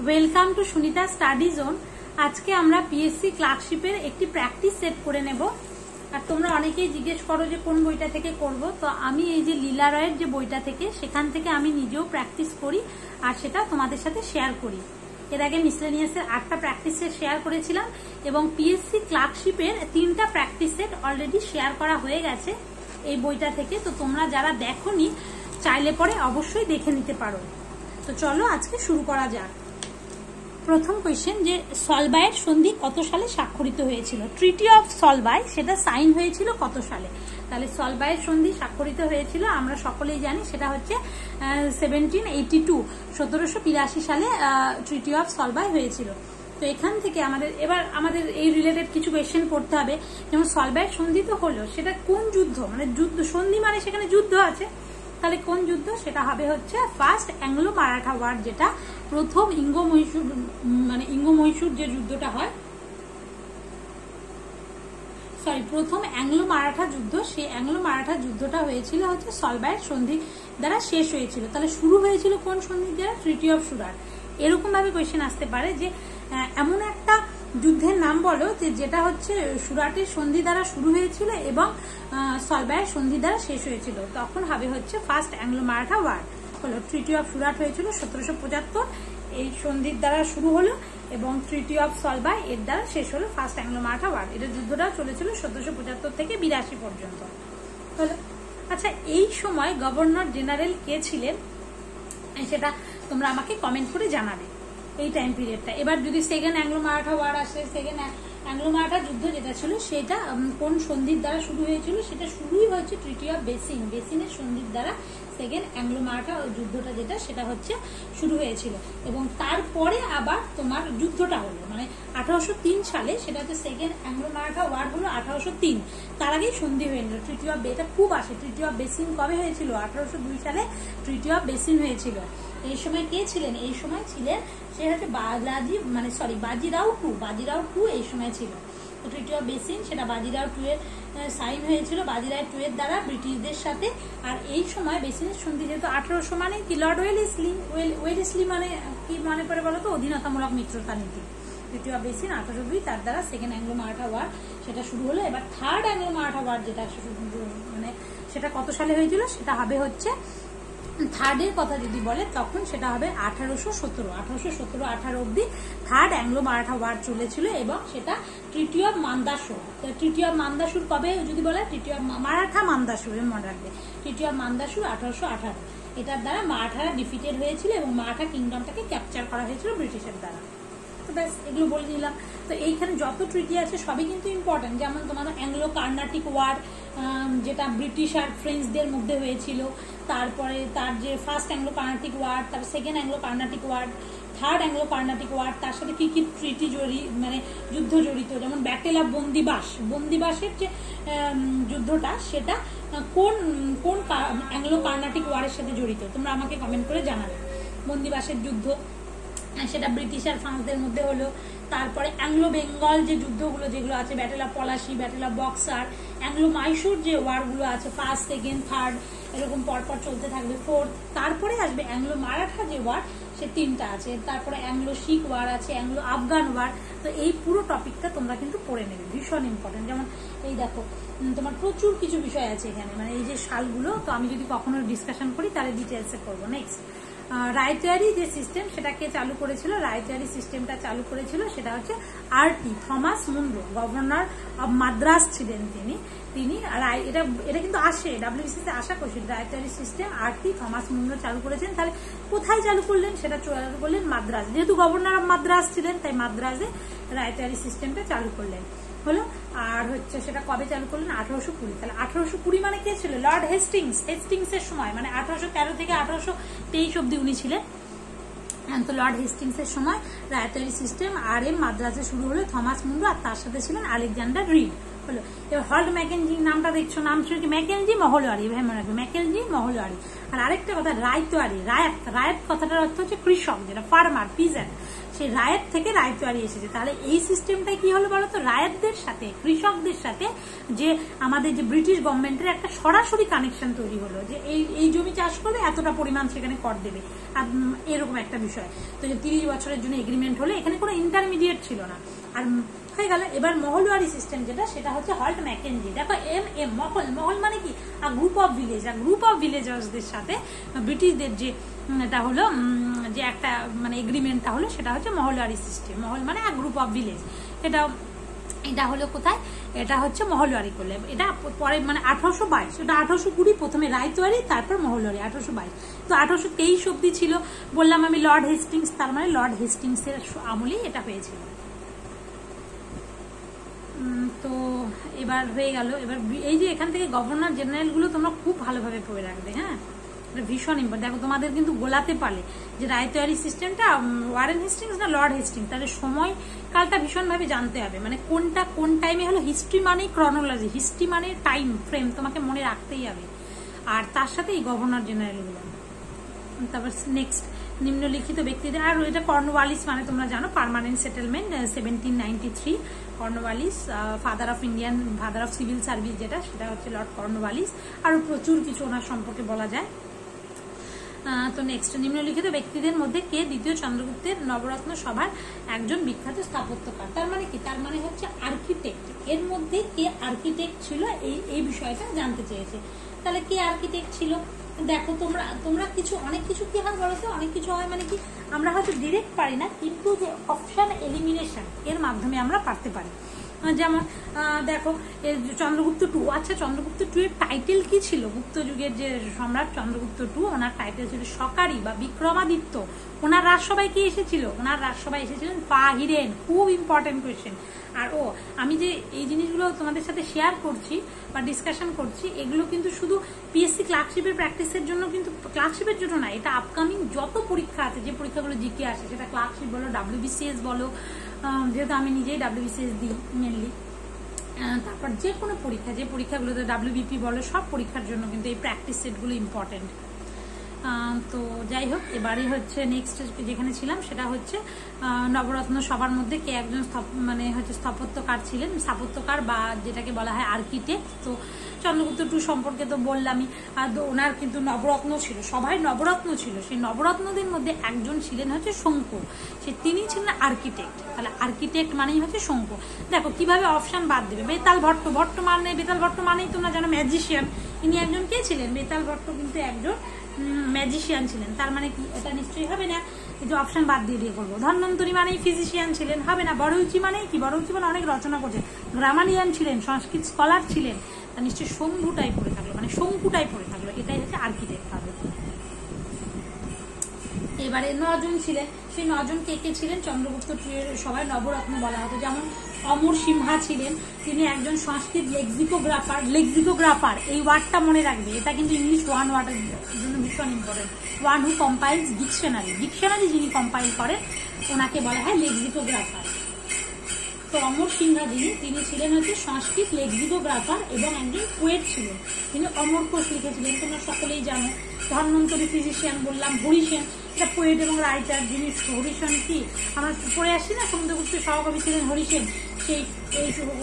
Welcome to Sunita study zone. আজকে আমরা PSC ক্লার্কশিপের একটি প্র্যাকটিস সেট করে নেব। আর তোমরা অনেকেই জিজ্ঞেস করো যে কোন বইটা থেকে করব, তো আমি এই যে লীলা রয়ের যে বইটা থেকে, সেখান থেকে আমি নিজেও প্র্যাকটিস করি আর সেটা তোমাদের সাথে শেয়ার করি। এর আগে মিসলেনিয়াসের 8টা প্র্যাকটিস সেট শেয়ার করেছিলাম এবং পিএসসি ক্লার্কশিপের 3টা প্র্যাকটিস সেট অলরেডি শেয়ার করা হয়ে গেছে এই বইটা থেকে। তো তোমরা যারা দেখোনি চাইলে পরে অবশ্যই দেখে নিতে পারো। তো চলো আজকে শুরু করা যাক। প্রথম কোয়েশ্চেন, যে সলবাইয়ের সন্ধি কত সালে স্বাক্ষরিত হয়েছিল? ট্রিটি অফ সলবাই সেটা সাইন হয়েছিল কত সালে? তাহলে সলবাইয়ের সন্ধি স্বাক্ষরিত হয়েছিল আমরা সকলেই জানি, সেটা হচ্ছে 1782 সালে ট্রিটি অফ সলবাই হয়েছিল। তো এখান থেকে আমাদের এই রিলেটেড কিছু কোয়েশ্চেন পড়তে হবে। যেমন সলবাইয়ের সন্ধি তো হলো, সেটা কোন যুদ্ধ, মানে যুদ্ধ, সন্ধি মানে সেখানে যুদ্ধ আছে, তাহলে কোন যুদ্ধ? সেটা হবে হচ্ছে ফার্স্ট অ্যাংলো মারাঠা ওয়ার, যেটা প্রথম ইঙ্গ মহীশূর যে যুদ্ধটা হয়, প্রথম অ্যাংলো মারাঠা যুদ্ধ, সেই অ্যাংলো মারাঠা যুদ্ধটা হয়েছিল হচ্ছে সলবাইয়ের সন্ধি দ্বারা শেষ হয়েছিল। তাহলে শুরু হয়েছিল কোন সন্ধি দ্বারা? Treaty of Surat. এরকম ভাবে কোয়েশ্চেন আসতে পারে যে এমন একটা যুদ্ধের নাম বলো যেটা হচ্ছে সুরাটের সন্ধি দ্বারা শুরু হয়েছিল এবং সলবাইয়ের সন্ধি দ্বারা শেষ হয়েছিল। তখন হবে হচ্ছে ফার্স্ট অ্যাংলো মারাঠা ওয়ার হলো। ট্রিটি অফ সুরাট হয়েছিল 1775, এই সন্ধির দ্বারা শুরু হলো, এবং ট্রিটি অফ সলবাই এর দ্বারা শেষ হলো ফার্স্ট অ্যাংলো মারাঠা ওয়ার। এটা যুদ্ধটা চলেছিল 1775 থেকে 82 পর্যন্ত হলো। আচ্ছা, এই সময় গভর্নর জেনারেল কে ছিলেন সেটা তোমরা আমাকে কমেন্ট করে জানাবে এই টাইম পিরিয়ডটা। এবার যদি সেকেন্ড অ্যাংলো মারাঠা ওয়ার আসে, সেকেন্ড অ্যাংলো মারাঠা যুদ্ধ যেটা ছিল সেটা কোন সন্ধির দ্বারা শুরু হয়েছিল? সেটা শুরুই হয়েছে ট্রিটি অফ বেসিনের সন্ধির দ্বারা সেকেন্ড অ্যাংলো মারাঠা যুদ্ধটা যেটা, সেটা হচ্ছে শুরু হয়েছিল। এবং তারপরে আবার তোমার যুদ্ধটা হলো মানে 1803 সালে, সেটা হচ্ছে সেকেন্ড অ্যাংলো মারাঠা ওয়ার হলো 1803। তার আগেই সন্ধি হয়ে গেল ট্রিটি অফ এটা খুব আসে। ট্রিটি অফ বেসিন কবে হয়েছিল? 1802 সালে ট্রিটি অফ বেসিন হয়েছিল। এই সময় কে ছিলেন? এই সময় ছিলেন সে হচ্ছে বাজিরাও টু এই সময় ছিল। ট্রিটি অফ বেসিন সেটা বাজিরাও টু এর সাইন হয়েছিল, বাজিরাও টু এর দ্বারা ব্রিটিশদের সাথে। আর এই সময় বেসিনের সন্ধি যেহেতু 1800 মানে কি, লর্ড ওয়েলেসলি মানে কি মনে করে বলো তো? অধীনতামূলক মিত্রতা নীতি। ট্রিটি অফ বেসিন 1802, তার দ্বারা সেকেন্ড অ্যাংলো মারাঠা ওয়ার সেটা শুরু হলো। এবার থার্ড অ্যাংলো মারাঠা ওয়ার যেটা মানে সেটা কত সালে হয়েছিল? সেটা হবে হচ্ছে থার্ডের কথা যদি বলে তখন সেটা হবে 1817 অব্দি থার্ড অ্যাংলো মারাঠা ওয়ার চলেছিল এবং সেটা ট্রিটি অফ মান্দাসুর। ট্রিটি অফ মান্দাসুর কবে যদি বলে? ট্রিটি অফ মারাঠা মান্দাসুর মনে রাখবে। ট্রিটি অফ মান্দাসুর 1818, এটার দ্বারা মারাঠারা ডিফিটেড হয়েছিল এবং মারাঠা কিংডমটাকে ক্যাপচার করা হয়েছিল ব্রিটিশের দ্বারা। তো ব্যাস, এগুলো বলে দিলাম। তো এইখানে যত ট্রিটি আছে সবই কিন্তু ইম্পর্টেন্ট। যেমন তোমার অ্যাংলো কার্নাটিক ওয়ার, যেটা ব্রিটিশ আর ফ্রেঞ্চদের মধ্যে হয়েছিল, তারপরে তার যে ফার্স্ট অ্যাংলো কার্নাটিক ওয়ার, তারপর second Anglo Carnatic war, third Anglo Carnatic war, তার সাথে কি কি ট্রিটি মানে যুদ্ধ জড়িত। যেমন ব্যাটেল অফ বন্দিবাসের যে যুদ্ধটা, সেটা কোন কোন অ্যাংলো কার্নাটিক ওয়ারের সাথে জড়িত? তোমরা আমাকে কমেন্ট করে জানাবে। বন্দিবাসের যুদ্ধ সেটা ব্রিটিশ আর ফ্রান্সদের মধ্যে হলো। তারপরে অ্যাংলো বেঙ্গল যে যুদ্ধগুলো যেগুলো আছে, battle of Palashi, battle of boxer, Anglo Mysore যে ওয়ারগুলো আছে, ফার্স্ট, সেকেন্ড, থার্ড, এরকম পরপর চলতে থাকবে, ফোর্থ। তারপরে আসবে অ্যাংলো মারাঠা যে ওয়ার, সে 3টা আছে। তারপরে অ্যাংলো শিখ ওয়ার আছে, অ্যাংলো আফগান ওয়ার। তো এই পুরো টপিকটা তোমরা কিন্তু পড়ে নেবে, ভীষণ ইম্পর্টেন্ট। যেমন এই দেখো, তোমার প্রচুর কিছু বিষয় আছে এখানে, মানে এই যে সালগুলো, তো আমি যদি কখনো ডিসকাশন করি তাহলে ডিটেলসে করবো। নেক্সট, রায়তওয়ারি যে সিস্টেম সেটাকে চালু করেছিল, রায়তওয়ারি সিস্টেমটা চালু করেছিল সেটা হচ্ছে RT Thomas Munro, governor of Madras ছিলেন তিনি। এটা কিন্তু আসে ডাব্লিউবিসিতে আসা question. Ryotwari system RT Thomas Munro চালু করেছেন। তাহলে কোথায় চালু করলেন? সেটা চালু করলেন মাদ্রাস, যেহেতু গভর্নর অব মাদ্রাস ছিলেন তাই মাদ্রাসে রায়তওয়ারি সিস্টেমটা চালু করলেন হলো। আর হচ্ছে সেটা কবে চালু করলেন? 1820। তাহলে 1820 মানে কে ছিল? লর্ড হেস্টিংসের সময়, মানে 1813 থেকে 1823 অব্দি উনি ছিলেন। তো লর্ড হেস্টিংসের সময় রায়তওয়ারি সিস্টেম মাদ্রাসে শুরু হলো। থমাস মুনরো আর তার সাথে ছিলেন আলেকজান্ডার রিড হলো। এবার হল্ট ম্যাকেনজি নামটা দেখছো, নাম শুনেছি ম্যাকেনজি মহলওয়ারি, ভাই মনে রাখবে ম্যাকেনজি মহলওয়ারি। আর আরেকটা কথা রায়তওয়ারি, রায়ত কথাটার অর্থ হচ্ছে কৃষক, যেটা ফার্মার, পিজেন্ট। সেই রায়েত থেকে রায়তওয়ারি এসেছে। তাহলে এই সিস্টেমটা কি হলো বলতো, রায়েতদের সাথে কৃষকদের সাথে যে আমাদের যে ব্রিটিশ গভর্নমেন্টের একটা সরাসরি কানেকশন তৈরি হলো, যে এই জমি চাষ করলে এতটা পরিমাণ সেখানে কর দেবে, আর এরকম একটা বিষয়। তো 30 বছরের জন্য এগ্রিমেন্ট হলে এখানে কোনো ইন্টারমিডিয়েট ছিল না, আর হয়ে গেল। এবার মহলওয়ারি সিস্টেম যেটা, সেটা হচ্ছে হল্ট ম্যাকেনজি। দেখো মহল মানে কি, গ্রুপ অফ ভিলেজ, আর গ্রুপ অফ ভিলেজার্সদের সাথে ব্রিটিশদের যে এটা হলো, যে একটা মানে এগ্রিমেন্টটা হলো, সেটা হচ্ছে মহলওয়ারি সিস্টেম। মহল মানে গ্রুপ অফ ভিলেজ। এটা হলো কোথায়, এটা হচ্ছে মহলওয়ারি করলে। এটা পরে মানে 1822, এটা 1820 প্রথমে রায়তওয়ারি, তারপর মহলওয়ারি 1822। তো 1823 অব্দি ছিল, বললাম আমি লর্ড হেস্টিংস, তার মানে লর্ড হেস্টিংসের আমলেই এটা হয়েছিল। তো এবার হয়ে গেল। এবার এই যে এখান থেকে গভর্নর জেনারেল গুলো তোমরা খুব ভালোভাবে পড়ে রাখবে, হ্যাঁ, ভীষণ ইম্পর্টেন্ট। দেখো তোমাদের কিন্তু গোলাতে পারে যে রায়তওয়ারি সিস্টেমটা ওয়ারেন হেস্টিংস না লর্ড হেস্টিংস, তাহলে সময়কালটা ভীষণভাবে জানতে হবে, মানে কোনটা কোন টাইমে হলো। হিস্ট্রি মানে ক্রনোলজি, হিস্ট্রি মানে টাইম ফ্রেম, তোমাকে মনে রাখতেই হবে। আর তার সাথে এই গভর্নর জেনারেল গুলো। তারপর নেক্সট, নিম্নলিখিত ব্যক্তিদের, আর এটা কর্নওয়ালিস মানে তোমরা জানো permanent settlement 1793, Cornwallis father of Indian, father of civil service যেটা, সেটা হচ্ছে লর্ড কর্নওয়ালিস। আরো প্রচুর কিছু ওনার সম্পর্কে বলা যায়। তো নেক্সট, নিম্নলিখিত ব্যক্তিদের মধ্যে কে দ্বিতীয় চন্দ্রগুপ্তের নবরত্ন সভার একজন বিখ্যাত স্থাপত্যকার? তার মানে কি, তার মানে হচ্ছে আর্কিটেক্ট। এর মধ্যে কে আর্কিটেক্ট ছিল এই বিষয়টা জানতে চেয়েছে। তাহলে কে আর্কিটেক্ট ছিল, দেখো তোমরা কিছু অনেক কিছু কি হয় বলতো, অনেক কিছু হয় মানে কি, আমরা হয়তো ডিরেক্ট পারি না, কিন্তু যে অপশন এলিমিনেশন এর মাধ্যমে আমরা পারতে পারি। যেমন দেখো চন্দ্রগুপ্ত টু, আচ্ছা চন্দ্রগুপ্ত টু এর টাইটেল কি ছিল? গুপ্ত যুগের যে সম্রাট চন্দ্রগুপ্ত টু, ওনার টাইটেল ছিল সকারি বা বিক্রমাদিত্য। ওনার রাজসভায় কি এসেছিল? ওনার রাজসভায় এসেছিলেন ফাহিরেন। খুব ইম্পর্টেন্ট কোয়েশ্চেন। আর আমি যে এই জিনিসগুলো তোমাদের সাথে শেয়ার করছি বা ডিসকাশন করছি, এগুলো কিন্তু শুধু পিএসসি ক্লার্কশিপের প্র্যাকটিসের জন্য, কিন্তু ক্লার্কশিপের জন্য না, এটা আপকামিং যত পরীক্ষা আছে, যে পরীক্ষাগুলো জিকে আসে, সেটা ক্লার্কশিপ বলো, WBCS বলো, যেহেতু আমি নিজেই WBCS দিই মেনলি, তারপর যে কোনো পরীক্ষা, যে পরীক্ষাগুলোতে WBP বলো, সব পরীক্ষার জন্য কিন্তু এই প্র্যাকটিস সেটগুলো ইম্পর্টেন্ট। তো যাই হোক, এবারে হচ্ছে নেক্সট যেখানে ছিলাম সেটা হচ্ছে নবরত্ন সবার মধ্যে কে একজন মানে হচ্ছে স্থাপত্যকার ছিলেন, স্থাপত্যকার বা যেটাকে বলা হয় আর্কিটেক্ট। তো চন্দ্রগুপ্ত টু সম্পর্কে তো বললামই, আর ওনার কিন্তু নবরত্ন ছিল, সবাই নবরত্ন ছিল। সেই নবরত্নদের মধ্যে একজন ছিলেন হচ্ছে শঙ্কু, তিনি ছিলেন আর্কিটেক্ট। তাহলে আর্কিটেক্ট মানেই হচ্ছে শঙ্কু। দেখো কিভাবে অপশন বাদ দেবে। বেতাল ভট্ট, বেতাল ভট্ট মানেই তোমরা জানো ম্যাজিশিয়ান। ইনি একজন কে ছিলেন? বেতাল ভট্ট কিন্তু একজন ম্যাজিশিয়ান ছিলেন। তার মানে কি, এটা নিশ্চয়ই হবে না, কিন্তু অপশন বাদ দিয়ে করবো। ধন্বন্তরী মানেই ফিজিশিয়ান ছিলেন, হবে না। বড়উচি মানেই কি, বড়উচি মানে অনেক রচনা করছেন, গ্রামারিয়ান ছিলেন, সংস্কৃত স্কলার ছিলেন। তা নিশ্চয়ই শঙ্কুটাই পড়ে থাকলো, মানে শঙ্কুটাই পড়ে থাকলো, এটাই হচ্ছে আর্কিটেক্ট হবে। এবারে 9 জন ছিলেন, সেই 9 জন কে কে ছিলেন? চন্দ্রগুপ্ত সবাই নবরত্ন বলা হতো। যেমন অমর সিমহা ছিলেন, তিনি একজন সংস্কৃত লেক্সিকোগ্রাফার। এই ওয়ার্ডটা মনে রাখবে, এটা কিন্তু ইংলিশ ওয়ার্ডের জন্য ভীষণ ইম্পর্টেন্ট। ওয়ান হু কম্পাইলস ডিকশনারি যিনি কম্পাইল করেন, ওনাকে বলা হয় লেক্সিকোগ্রাফার। তো অমর সিমহা তিনি ছিলেন হচ্ছে সংস্কৃত লেক্সিকোগ্রাফার এবং একজন পোয়েট ছিলেন। তিনি অমর কোষ লিখেছিলেন, তোমরা সকলেই জানো। ধন্বন্তরী ফিজিশিয়ান বললাম। হরিসেন, এটা পোয়েট এবং রাইটার। যিনি হরিসেন কি আমরা পড়ে আসছি না, সমুদ্রগুপ্ত সহকবি ছিলেন হরিসেন। এই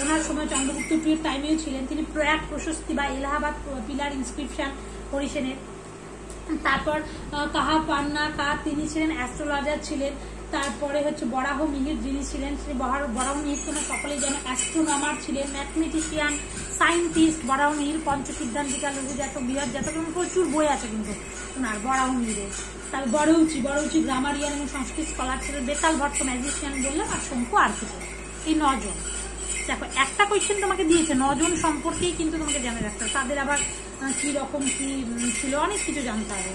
ওনার সময় চন্দ্রগুপ্ত টু এর টাইমেও ছিলেন তিনি। প্রয়াগ প্রশস্তি বা এলাহাবাদ পিলার ইনস্ক্রিপশন হরিসেনের। তারপর কাহা পান্না তিনি ছিলেন অ্যাস্ট্রোলজার ছিলেন। তারপরে হচ্ছে বরাহ মিহির যিনি ছিলেন, সেই বরাহ মিহির তোমরা সকলেই জানো, অ্যাস্ট্রোনমার ছিলেন, ম্যাথমেটিশিয়ান, সায়েন্টিস্ট। বরাহ মিহির পঞ্চসিদ্ধান্তিকা লঘু জাতক, বৃহৎ জাতক, প্রচুর বই আছে কিন্তু ওনার বরাহ মিহিরের। তার বড়উচি গ্রামারিয়ান এবং সংস্কৃত স্কলার ছিলেন। বেতাল ভট্ট ম্যাজিশিয়ান বললাম, আর শঙ্কু আর্কিটেক্ট। এই 9 জন। দেখো একটা কোয়েশ্চেন তোমাকে দিয়েছে 9 জন সম্পর্কেই কিন্তু তোমাকে জেনে রাখতে হবে, তাদের আবার কি রকম কি ছিল, অনেক কিছু জানতে হবে।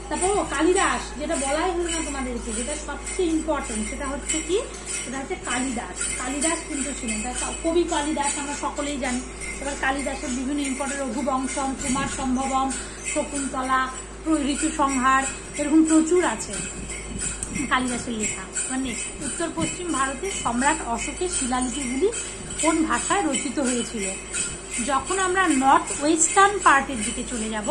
তারপর কালিদাস, যেটা বলাই হলো না তোমাদেরকে, যেটা সবচেয়ে ইম্পর্টেন্ট, সেটা হচ্ছে কি, সেটা হচ্ছে কালিদাস কিন্তু ছিলেন। তাই কবি কালিদাস আমরা সকলেই জানি। এবার কালিদাসের বিভিন্ন ইম্পর্টেন্ট, রঘুবংশম, কুমার সম্ভবম, শকুন্তলা, ঋতু সংহার, এরকম প্রচুর আছে কালিদাসের লেখা। মানে উত্তর পশ্চিম ভারতের সম্রাট অশোকের শিলালিপিগুলি কোন ভাষায় রচিত হয়েছিল? যখন আমরা নর্থ ওয়েস্টার্ন পার্টের দিকে চলে যাব,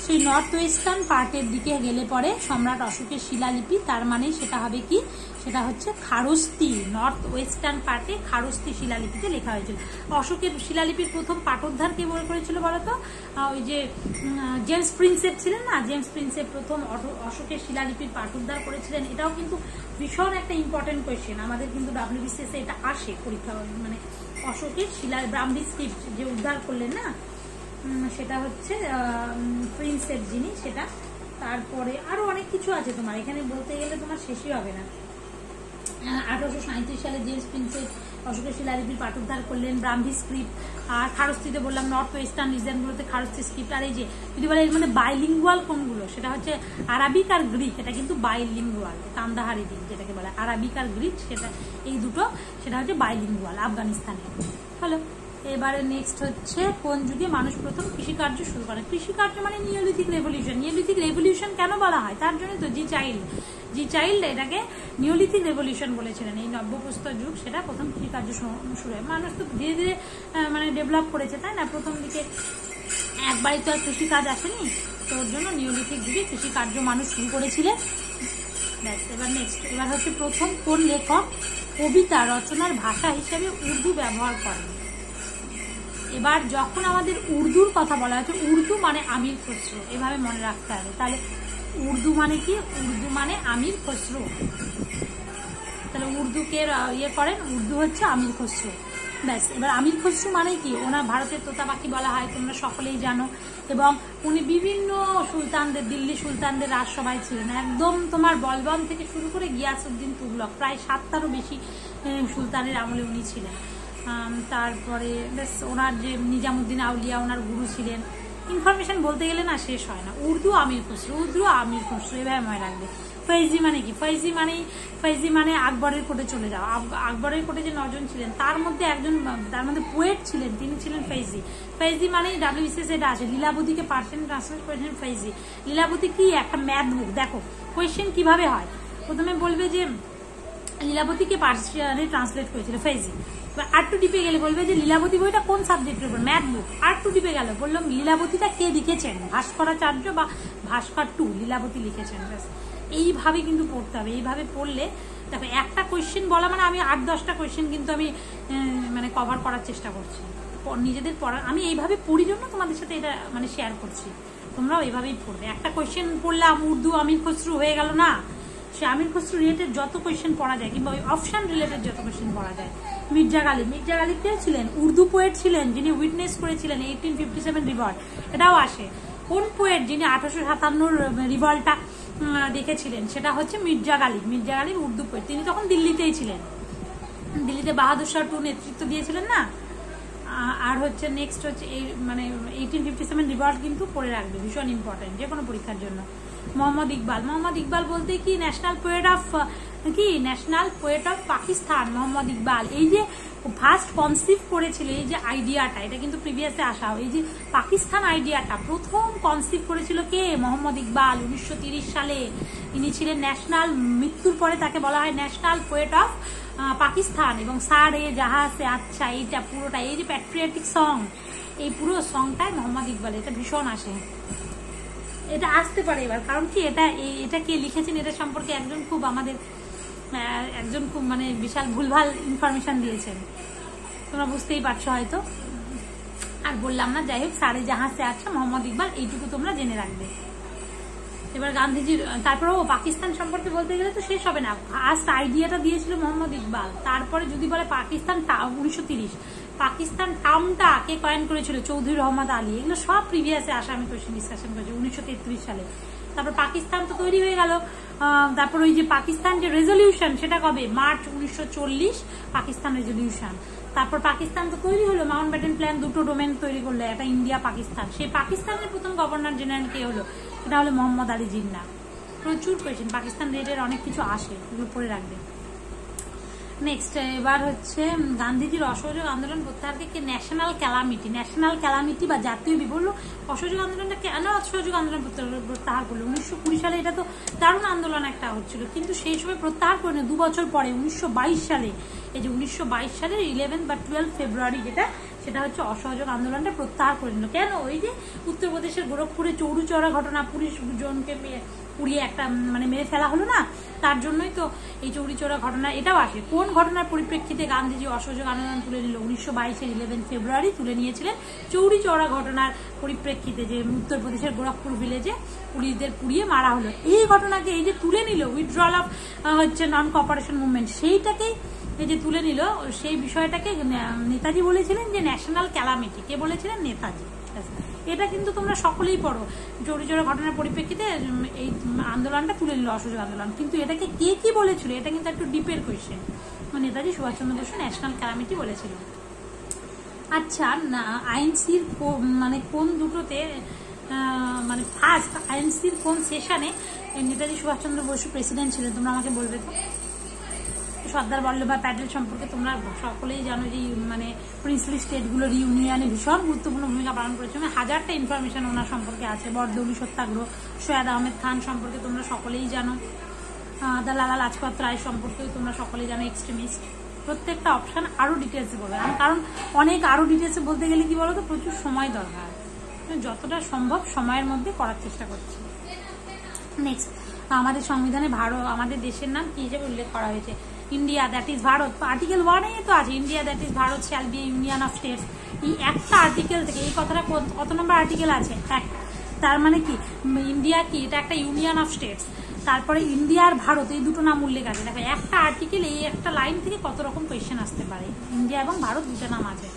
সেই নর্থ ওয়েস্টার্ন পার্টের দিকে গেলে পরে সম্রাট অশোকের শিলালিপি, তার মানে সেটা হবে কি, সেটা হচ্ছে খারস্তি। নর্থ ওয়েস্টার্ন পার্টে খারস্তি শিলালিপিতে লেখা হয়েছিল। অশোকের শিলালিপির প্রথম পাঠোদ্ধার কে মনে করেছিল বলতো? ওই যে জেমস প্রিন্সেপ ছিলেন না, জেমস প্রিন্সেপ প্রথম অশোকের শিলালিপির পাঠোদ্ধার করেছিলেন। এটাও কিন্তু ভীষণ একটা ইম্পর্টেন্ট কোয়েশ্চেন, আমাদের কিন্তু WBCS এটা আসে পরীক্ষা, মানে অশোকের ব্রাহ্মী স্ক্রিপ্ট যে উদ্ধার করলেন না, সেটা হচ্ছে প্রিন্সেপ যিনি, সেটা। তারপরে আরো অনেক কিছু আছে, তোমার এখানে বলতে গেলে তোমার শেষই হবে না। 1837 সালে জেমস প্রিন্সেপ অশোকের শিলালিপির পাঠোদ্ধার করলেন, ব্রাহ্মী স্ক্রিপ্ট। আর খারস্তিতে বললাম নর্থ ওয়েস্টার্ন রিজনগুলোতে খারস্তি স্ক্রিপ্ট। আর এই যে যদি বলে এর মধ্যে বাইলিঙ্গুয়াল কোনগুলো, সেটা হচ্ছে আরাবিক আর গ্রিক, এটা কিন্তু বাইলিঙ্গুয়াল। কান্দাহারি দিক যেটাকে বলে আরাবিক আর গ্রিক, সেটা এই দুটো, সেটা হচ্ছে বাইলিঙ্গুয়াল আফগানিস্তানে। হলো, এবারে নেক্সট হচ্ছে কোন যুগে মানুষ প্রথম কৃষিকার্য শুরু করে? কৃষিকার্য মানে নিওলিথিক রেভলিউশন। নিওলিথিক রেভলিউশন কেন বলা হয়? তার জন্য তো জি চাইল্ড এটাকে নিওলিথিক রেভলিউশন বলেছিলেন। এই নব্যপ্রস্তর যুগ, সেটা প্রথম কৃষিকার্য শুরু হয়। মানুষ তো ধীরে ধীরে মানে ডেভেলপ করেছে, তাই না? প্রথম দিকে একবারই তো আর কৃষিকাজ আসেনি, তো ওর জন্য নিওলিথিক যুগে কৃষিকার্য মানুষ শুরু করেছিলেন। ব্যাস, এবার নেক্সট, এবার হচ্ছে প্রথম কোন লেখক কবিতা রচনার ভাষা হিসেবে উর্দু ব্যবহার করেন? এবার যখন আমাদের উর্দুর কথা বলা হচ্ছে, উর্দু মানে আমির খসরু, এভাবে মনে রাখতে হবে। তাহলে উর্দু মানে কি? উর্দু মানে আমির খসরু। তাহলে উর্দুকে ইয়ে করেন, উর্দু হচ্ছে আমির খসরু। ব্যাস, এবার আমির খসরু মানে কি? ওনার ভারতের তোতা পাখি বলা হয়, তোমরা সকলেই জানো। এবং উনি বিভিন্ন সুলতানদের, দিল্লি সুলতানদের রাজসভায় ছিলেন, একদম তোমার বলবন থেকে শুরু করে গিয়াসউদ্দিন তুগলক, প্রায় 7টারও বেশি সুলতানের আমলে উনি ছিলেন। তারপরে বেশ ওনার যে নিজামুদ্দিন আউলিয়া ওনার গুরু ছিলেন। ইনফরমেশন বলতে গেলে না শেষ হয় না। উর্দু আমির খসরু, উর্দু আমির খসরু, এভাবে মনে রাখবে। ফৈজি মানে কি? ফৈজি মানে আকবরের কোর্টে চলে যাও। আকবরের কোর্টে যে 9 জন ছিলেন, তার মধ্যে একজন, তার মধ্যে পোয়েট ছিলেন, তিনি ছিলেন ফৈজি মানে WBCS এটা আছে। লীলাবতীকে পার্সিয়ান ট্রান্সলেট করেছেন ফৈজি। লীলাবতী কি? একটা ম্যাথ বুক। দেখো কোয়েশ্চেন কিভাবে হয়, প্রথমে বলবে যে লীলাবতীকে পার্সিয়ানে ট্রান্সলেট করেছিল ফৈজি। আর টু ডিপে গেলে বলবে যে লীলাবতী বইটা কোন সাবজেক্টের উপর? ম্যাথ বুক। আর টু ডিপে গেল বললাম লীলাবতীটা কে লিখেছেন? ভাস্করাচার্য বা ভাস্কর টু লীলাবতী লিখেছেন। ব্যাস, এইভাবে কিন্তু পড়তে হবে। এইভাবে পড়লে দেখো একটা কোয়েশ্চেন বলা মানে আমি 8-10টা কোয়েশ্চেন কিন্তু আমি মানে কভার করার চেষ্টা করছি নিজেদের পড়ার। আমি এইভাবে পড়ি জন্য তোমাদের সাথে এটা মানে শেয়ার করছি, তোমরাও এইভাবেই পড়বে। একটা কোয়েশ্চেন পড়লাম উর্দু আমির খসরু হয়ে গেল না, সে আমির খসরু রিলেটেড যত কোয়েশ্চেন পড়া যায়, কিংবা ওই অপশন রিলেটেড যত কোয়েশ্চেন পড়া যায়। মির্জা গালিব কেউ ছিলেন? উর্দু পোয়েট ছিলেন, যিনি উইটনেস করেছিলেন 1857 রিভল্ট, এটাও আসে। কোন পোয়েট যিনি 1857 রিভল্টটা দেখেছিলেন? সেটা হচ্ছে মির্জা গালিব উর্দু পোয়েট। তিনি তখন দিল্লিতেই ছিলেন, দিল্লিতে বাহাদুর শাহ টু নেতৃত্ব দিয়েছিলেন না। আর হচ্ছে নেক্সট হচ্ছে এই মানে 1857 রিভল্ট কিন্তু পড়ে রাখবে, ভীষণ ইম্পর্টেন্ট যে কোনো পরীক্ষার জন্য। মোহাম্মদ ইকবাল বলতে কি? National poet of Pakistan. Mohammad Iqbal এই যে ফার্স্ট কনসিভ করেছিল, এই যে আইডিয়াটা, এটা কিন্তু প্রিভিয়াসে আসা, এই যে পাকিস্তান আইডিয়াটা প্রথম কনসিভ করেছিল কে? মোহাম্মদ ইকবাল 1930 সালে। ইনি ছিলেন ন্যাশনাল, মৃত্যুর পরে তাকে বলা হয় ন্যাশনাল পোয়েট অফ পাকিস্তান। এবং স্যার এ জাহা সে আচ্ছা, এইটা পুরোটা, এই যে প্যাট্রিয়টিক সং, এই পুরো সংটাই মোহাম্মদ ইকবাল, এটা ভীষণ আসে, এটা আসতে পারে এবার। কারণ কি এটা কে লিখেছেন, এটা সম্পর্কে একজন খুব মানে বিশাল ভুলভাল ইনফরমেশন দিয়েছেন, তোমরা বুঝতেই পারছো হয়তো। আর বললাম না, যাই হোক, সারে জাহাঁ সে আচ্ছা মোহাম্মদ ইকবাল, এইটুকু তোমরা জেনে রাখবে। এবার গান্ধীজির, তারপরেও পাকিস্তান সম্পর্কে বলতে গেলে তো শেষ হবে না। ফার্স্ট আইডিয়াটা দিয়েছিল মোহাম্মদ ইকবাল। তারপরে যদি বলে পাকিস্তান 1930, পাকিস্তান টার্মটা কে কয়েন করেছিল? চৌধুরী রহমত আলী। এগুলো সব প্রিভিয়াসে আসা, আমি কোয়েশ্চেন ডিসকাশন করেছি 1933 সালে। তারপর পাকিস্তান তো তৈরি হয়ে গেল। তারপর ওই যে পাকিস্তান যে রেজলিউশন, সেটা কবে? March 1940 Pakistan resolution. তারপর পাকিস্তান তো তৈরি হলো, মাউন্ট ব্যাটেন প্ল্যান, দুটো ডোমেন তৈরি করলো, একটা ইন্ডিয়া পাকিস্তান। সেই পাকিস্তানের প্রথম গভর্নর জেনারেল কে হলো? সেটা হলো মোহাম্মদ আলী জিন্নাহ। প্রচুর কোয়েশ্চেন পাকিস্তান রিলেটেড অনেক কিছু আসে, এগুলো পড়ে রাখবে। নেক্সট, এবার হচ্ছে গান্ধীজির অসহযোগ আন্দোলন প্রত্যাহারকে ন্যাশনাল ক্যালামিটি বা জাতীয় বিপর্য। অসহযোগ আন্দোলনটা কেন অসহযোগ আন্দোলন প্রত্যাহার করলো? 1920 সালে এটা তো দারুণ আন্দোলন একটা হচ্ছিল, কিন্তু সেই সময় প্রত্যাহার করে না, 2 বছর পরে 1922 সালে, এই যে 1922 সালের 11 বা 12 ফেব্রুয়ারি, যেটা সেটা হচ্ছে অসহযোগ আন্দোলনটা প্রত্যাহার করে নিল। কেন? ওই যে উত্তরপ্রদেশের গোরখপুরে চৌরি চৌরা ঘটনা, 20 জনকে পুড়িয়ে একটা মানে মেরে ফেলা হলো না, তার জন্যই তো এই চৌরি চৌরা ঘটনা এটাও আসে। কোন ঘটনার পরিপ্রেক্ষিতে গান্ধীজি অসহযোগ আন্দোলন তুলে নিল? 1922-এর 11 ফেব্রুয়ারি তুলে নিয়েছিলেন চৌরি চৌরা ঘটনার পরিপ্রেক্ষিতে, যে উত্তরপ্রদেশের গোরখপুর ভিলেজে পুলিশদের পুড়িয়ে মারা হলো। এই ঘটনাকে এই যে তুলে নিল, উইথড্রল অফ হচ্ছে নন কোঅপারেশন মুভমেন্ট, সেইটাকেই এই যে তুলে নিল, সেই বিষয়টাকে নেতাজি বলেছিলেন যে ন্যাশনাল ক্যালামিটি। কে বলেছিলেন? নেতাজি। এটা কিন্তু তোমরা সকলেই পড়ো, চৌরি চৌরা ঘটনার পরিপ্রেক্ষিতে এই আন্দোলনটা তুলে নিল অসহযোগ আন্দোলন। কিন্তু এটাকে কে কি বলেছিল, এটা কিন্তু একটু ডিপের question. Netaji Subhas Chandra Bose national calamity বলেছিল। আচ্ছা, আইএনসির মানে কোন দুটোতে মানে ফার্স্ট আইএনসির কোন সেশনে নেতাজি সুভাষচন্দ্র বসু প্রেসিডেন্ট ছিলেন? তোমরা আমাকে বলবে তো। সর্দার বল্লভভাই প্যাটেল সম্পর্কে তোমরা সকলেই জানো যে মানে প্রিন্সলি স্টেটগুলোর ইউনিয়নে ভীষণ গুরুত্বপূর্ণ ভূমিকা পালন করেছে। হাজারটা ইনফরমেশন ওনার সম্পর্কে আছে। বরদৌলি সত্যাগ্রহ, সৈয়দ আহমেদ খান সম্পর্কে তোমরা সকলেই জানো। লালা লাজপত রায় সম্পর্কেও তোমরা সকলেই জানো, এক্সট্রিমিস্ট। প্রত্যেকটা অপশন আরো ডিটেলসে বলবে, কারণ অনেক আরো ডিটেলসে বলতে গেলে কি বলতো, প্রচুর সময় দরকার। যতটা সম্ভব সময়ের মধ্যে করার চেষ্টা করছি। নেক্সট, আমাদের সংবিধানে আমাদের দেশের নাম কি হিসেবে উল্লেখ করা হয়েছে? India, that is Bharat. Article 1 তো আছে, India that is Bharat shall be union of states. এই একটা আর্টিকেল থেকে এই কথাটা কত নম্বর আর্টিকেল আছে? এক। তার মানে কি ইন্ডিয়া কি এটা একটা ইউনিয়ন অফ স্টেটস। তারপরে ইন্ডিয়া আর ভারত এই দুটো নাম উল্লেখ আছে। দেখো একটা আর্টিকেল, এই একটা লাইন থেকে কত রকম কোয়েশ্চেন আসতে পারে। ইন্ডিয়া এবং ভারত দুটো নাম আছে,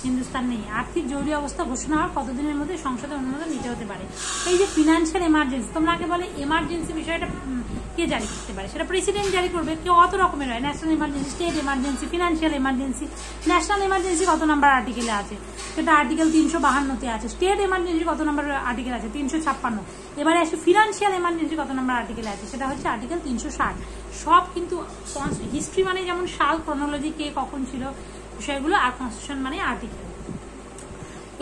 হিন্দুস্তান নেই। আর্থিক জরুরি অবস্থা ঘোষণা হওয়ার কতদিনের মধ্যে সংসদে অনুমোদন নিতে হতে পারে? এই যে ফিনান্সিয়াল এমার্জেন্সি, তোমরা আগে বলে এমার্জেন্সি বিষয়টা কে জারি করতে পারে? সেটা প্রেসিডেন্ট জারি করবে। কেউ অত রকমের হয়, national emergency, state emergency, financial emergency. National emergency কত নাম্বার আর্টিকেলে আছে? সেটা আর্টিকেল 352-তে আছে। স্টেট এমার্জেন্সি কত নাম্বার আর্টিকেল আছে? 356। এবারে আসে ফিনান্সিয়াল এমার্জেন্সি কত নাম্বার আর্টিকেলে আছে? সেটা হচ্ছে আর্টিকেল 360। সব কিন্তু হিস্ট্রি মানে যেমন সাল, ক্রোনোলজি, কে কখন ছিল বিষয়গুলো, আর কনস্টিটিউশন মানে আর্টিকেল।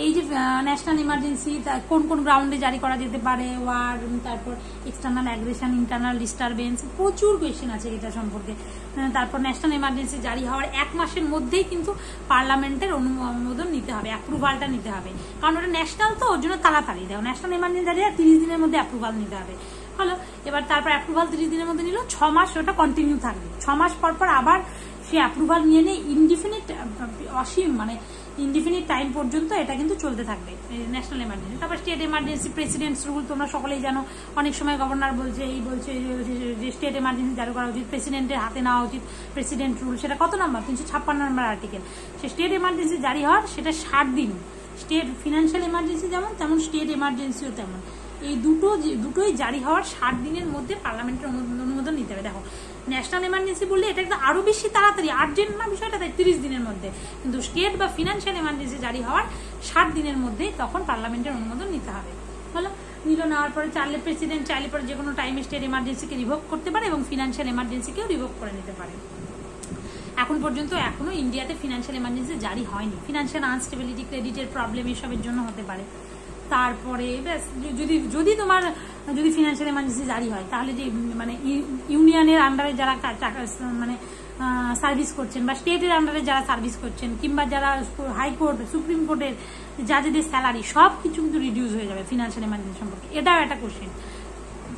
এই যে ন্যাশনাল ইমার্জেন্সি কোন কোন গ্রাউন্ডে জারি করা যেতে পারে? ওয়ার, তারপর এক্সটার্নাল অ্যাগ্রেশন, ইন্টারনাল ডিস্টারবেন্স, প্রচুর কোয়েশ্চেন আছে এটা সম্পর্কে। তারপর ন্যাশনাল ইমার্জেন্সি জারি হওয়ার 1 মাসের মধ্যেই কিন্তু পার্লামেন্টের অনুমোদন নিতে হবে, অ্যাপ্রুভালটা নিতে হবে, কারণ ওটা ন্যাশনাল তো, ওর জন্য তাড়াতাড়ি দেয়। ন্যাশনাল ইমার্জেন্সি জারি 30 দিনের মধ্যে অ্যাপ্রুভাল নিতে হবে। হলো, এবার তারপর অ্যাপ্রুভাল 30 দিনের মধ্যে নিল, 6 মাস ওটা কন্টিনিউ থাকবে। 6 মাস পর পর আবার সে অ্যাপ্রুভাল নিয়ে নিয়ে ইনডিফিনিট, অসীম মানে ইনডিফিনিট টাইম পর্যন্ত এটা কিন্তু চলতে থাকবে ন্যাশনাল এমার্জেন্সি। তারপর স্টেট এমার্জেন্সি, প্রেসিডেন্টস রুল, তোমরা সকলেই জানো। অনেক সময় গভর্নর বলছে যে স্টেট এমার্জেন্সি জারি করা উচিত, প্রেসিডেন্টের হাতে নেওয়া উচিত প্রেসিডেন্ট রুল। সেটা কত নাম্বার? 356 নম্বর আর্টিকেল। সে স্টেট এমার্জেন্সি জারি হওয়ার সেটা 60 দিন। স্টেট ফিনান্সিয়াল এমার্জেন্সি যেমন, তেমন স্টেট এমার্জেন্সিও তেমন। এই দুটোই জারি হওয়ার 60 দিনের মধ্যে পার্লামেন্টের অনুমোদন নিতে হবে। দেখো ন্যাশনাল এমার্জেন্সি বললে এটা একটু আরো বেশি তাড়াতাড়ি, আর্জেন্ট না বিষয়টা, তাই 30 দিনের মধ্যে। কিন্তু স্টেট বা ফিনান্সিয়াল এমার্জেন্সি জারি হওয়ার 60 দিনের মধ্যে তখন পার্লামেন্টের অনুমোদন নিতে হবে। হলো, নিল, নেওয়ার পরে প্রেসিডেন্ট চাইলে পরে যে কোনো টাইমে স্টেট এমার্জেন্সিকে রিভোক করতে পারে এবং ফিনান্সিয়াল এমার্জেন্সিকেও রিভোক করে নিতে পারে। এখন পর্যন্ত এখনো ইন্ডিয়াতে ফিনান্সিয়াল এমার্জেন্সি জারি হয়নি। ফিনান্সিয়াল আনস্টেবিলিটি, ক্রেডিটের প্রবলেম, এসবের জন্য হতে পারে। তারপরে ব্যাস, যদি তোমার ফিনান্সিয়াল এমার্জেন্সি জারি হয়, তাহলে যে মানে ইউনিয়নের আন্ডারে যারা মানে সার্ভিস করছেন, বা স্টেটের আন্ডারে যারা সার্ভিস করছেন, কিংবা যারা হাইকোর্ট, সুপ্রিম কোর্টের জাজেদের স্যালারি, সব কিছু কিন্তু রিডিউস হয়ে যাবে ফিনান্সিয়াল এমার্জেন্সি সম্পর্কে। এটাও একটা কোশ্চেন।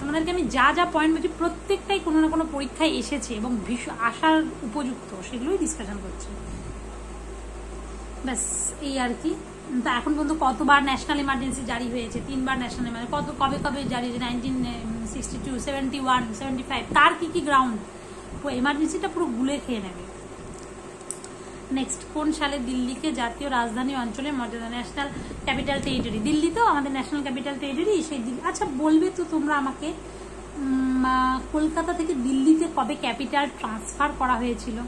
তোমাদেরকে আমি যা পয়েন্ট বলছি প্রত্যেকটাই কোনো না কোনো পরীক্ষায় এসেছে এবং আসার উপযুক্ত, সেগুলোই ডিসকাশন করছি। ব্যাস এই আর কি। তা এখন পর্যন্ত কতবার ন্যাশনাল ইমার্জেন্সি জারি হয়েছে? 3বার ন্যাশনাল ইমার্জেন্সি। কবে জারি হয়েছে? 1962, 71, 75। তার কি গ্রাউন্ড? এমার্জেন্সিটা পুরো গুলে খেয়ে নেবে। নেক্সট, কোন সালে দিল্লিকে জাতীয় রাজধানী অঞ্চলের মর্যাদা? National capital territory. দিল্লি তো আমাদের ন্যাশনাল ক্যাপিটাল টেরিটরি, সেই দিল্লি। আচ্ছা বলবে তো তোমরা আমাকে, কলকাতা থেকে দিল্লিতে কবে ক্যাপিটাল ট্রান্সফার করা হয়েছিল?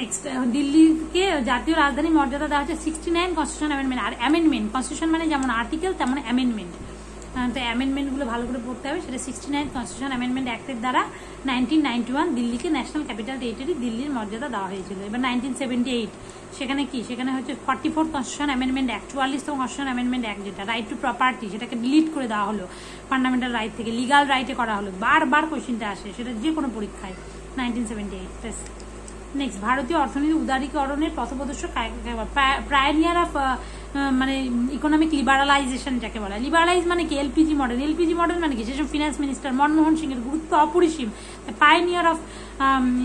নেক্সট, দিল্লিকে জাতীয় রাজধানী মর্যাদা দেওয়া হচ্ছে 69 কনস্টিটিউশন অ্যামেন্ডমেন্ট। আর অ্যামেন্ডমেন্ট, কনস্টিটিউশন মানে যেমন আর্টিকেল তেমন অ্যামেন্ডমেন্ট। তো অ্যামেন্ডমেন্টগুলো ভালো করে পড়তে হবে। সেটা 69 কনস্টিটিউশন অ্যামেন্ডমেন্ট অ্যাক্টের দ্বারা 1991 দিল্লিকে ন্যাশনাল ক্যাপিটাল টেরিটরি, দিল্লির মর্যাদা দেওয়া হয়েছিল। এবার 1978 সেখানে হচ্ছে 44 কনস্টিটিউশন অ্যামেন্ডমেন্ট অ্যাক্ট, 44তম কনস্টিটিউশন অ্যামেন্ডমেন্ট অ্যাক্ট, যেটা রাইট টু প্রপার্টি, সেটাকে ডিলিট করে দেওয়া হলো, ফান্ডামেন্টাল রাইট থেকে লিগাল রাইটে করা হলো। বারবার কোশ্চেনটা আসে, সেটা যে কোনো পরীক্ষায়। 1978। নেক্সট, ভারতীয় অর্থনীতি উদারীকরণের পথপ্রদর্শক প্রায়োনিয়ার অফ মানে ইকোনমিক লিবারালাইজেশন যাকে বলা হয়। লিবারালাইজ মানে কি? LPG model. এলপিজি মডেল মানে কি? সেসব ফিনান্স মিনিস্টার মনমোহন সিং এর গুরুত্ব অপরিসীম। Pioneer of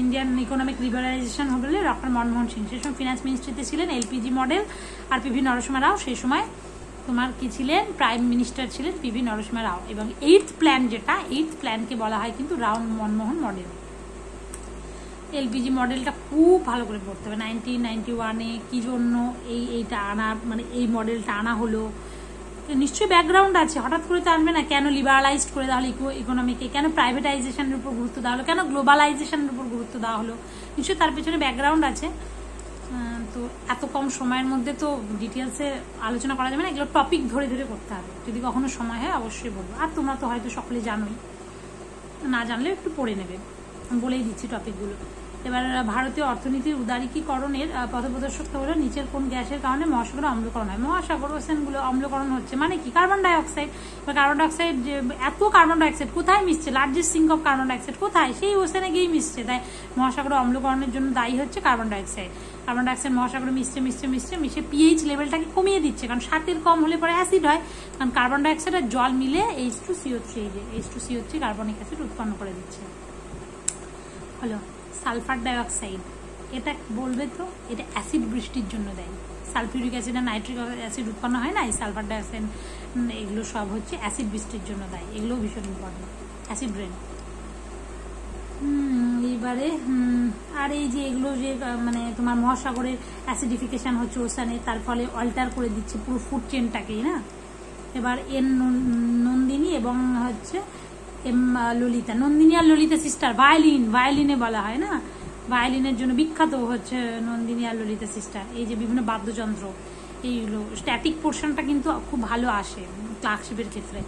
Indian economic liberalisation হলে ডক্টর মনমোহন সিং, সেসব ফিনান্স মিনিস্ট্রিতে ছিলেন। এলপিজি মডেল আর পিভি নরসিংহ রাও সেই সময় তোমার কি ছিলেন? প্রাইম মিনিস্টার ছিলেন পিভি নরসিংহ রাও। এবং এইথ প্ল্যান যেটা, এইথ প্ল্যানকে বলা হয় কিন্তু রাও মনমোহন মডেল। এলপিজি মডেলটা খুব ভালো করে পড়তে হবে। 1991-এ কি জন্য এইটা আনা, মানে এই মডেলটা আনা হলো, নিশ্চয়ই ব্যাকগ্রাউন্ড আছে, হঠাৎ করে তো আনবে না। কেন লিবারালাইজড করে দেওয়া হলো ইকোনমিকে, কেন প্রাইভেটাইজেশনের উপর গুরুত্ব দেওয়া হলো, কেন গ্লোবালাইজেশনের উপর গুরুত্ব দেওয়া হলো, নিশ্চয়ই তার পেছনে ব্যাকগ্রাউন্ড আছে। তো এত কম সময়ের মধ্যে তো ডিটেলসে আলোচনা করা যাবে না, এগুলো টপিক ধরে ধরে করতে হবে। যদি কখনো সময় হয় অবশ্যই বলবো। আর তোমরা তো হয়তো সকলে জানোই, না জানলে একটু পড়ে নেবে, বলেই দিচ্ছি টপিকগুলো। এবার ভারতীয় অর্থনীতির উদারীকরণের পথপ্রদর্শক হলো নিচের কোন গ্যাসের কারণে মহাসাগরে অম্লকরণ হয়? মহাসাগর ওশেনগুলো অম্লকরণ হচ্ছে মানে কি? Carbon dioxide. কার্বন ডাইঅক্সাইড, এত কার্বন ডাইঅক্সাইড কোথায় মিশছে? Largest sink of carbon dioxide কোথায়? সেই ওশেনে গিয়েই মিশছে। তাই মহাসাগরে অম্লকরণের জন্য দায়ী হচ্ছে কার্বন ডাইঅক্সাইড। কার্বন ডাইঅক্সাইড মহাসাগরে মিশে পিএইচ লেভেলটাকে কমিয়ে দিচ্ছে, কারণ 7-এর কম হলে পরে অ্যাসিড হয়। কারণ কার্বন ডাইঅক্সাইড আর জল মিলে H2CO3, H2CO3 কার্বনিক অ্যাসিড উৎপন্ন করে দিচ্ছে। হলো সালফার ডাইঅক্সাইড, এটা বলবে তো, এটা অ্যাসিড বৃষ্টির জন্য দেয়। সালফিউরিক অ্যাসিড আর নাইট্রিক অ্যাসিড উৎপন্ন হয় না, এই সালফার ডাইঅক্সাইড, এগুলো সব হচ্ছে অ্যাসিড বৃষ্টির জন্য দেয়। এগুলোও ভীষণ ইম্পর্টেন্ট, অ্যাসিড রেন। এইবারে আর এই যে এগুলো যে মানে তোমার মহাসাগরের অ্যাসিডিফিকেশন হচ্ছে ওসানে, তার ফলে অল্টার করে দিচ্ছে পুরো ফুড চেনটাকেই না। এবার এন নন্দিনী এবং হচ্ছে এম ললিতা। নন্দিনী আর ললিতা সিস্টার, ভায়োলিনে বলা হয় না, ভায়োলিনের জন্য বিখ্যাত হচ্ছে নন্দিনী আর ললিতা সিস্টার। এই যে বিভিন্ন বাদ্যযন্ত্র, এইগুলো স্ট্যাটিক পোর্শনটা কিন্তু খুব ভালো আসে ক্লার্কশিপের ক্ষেত্রে।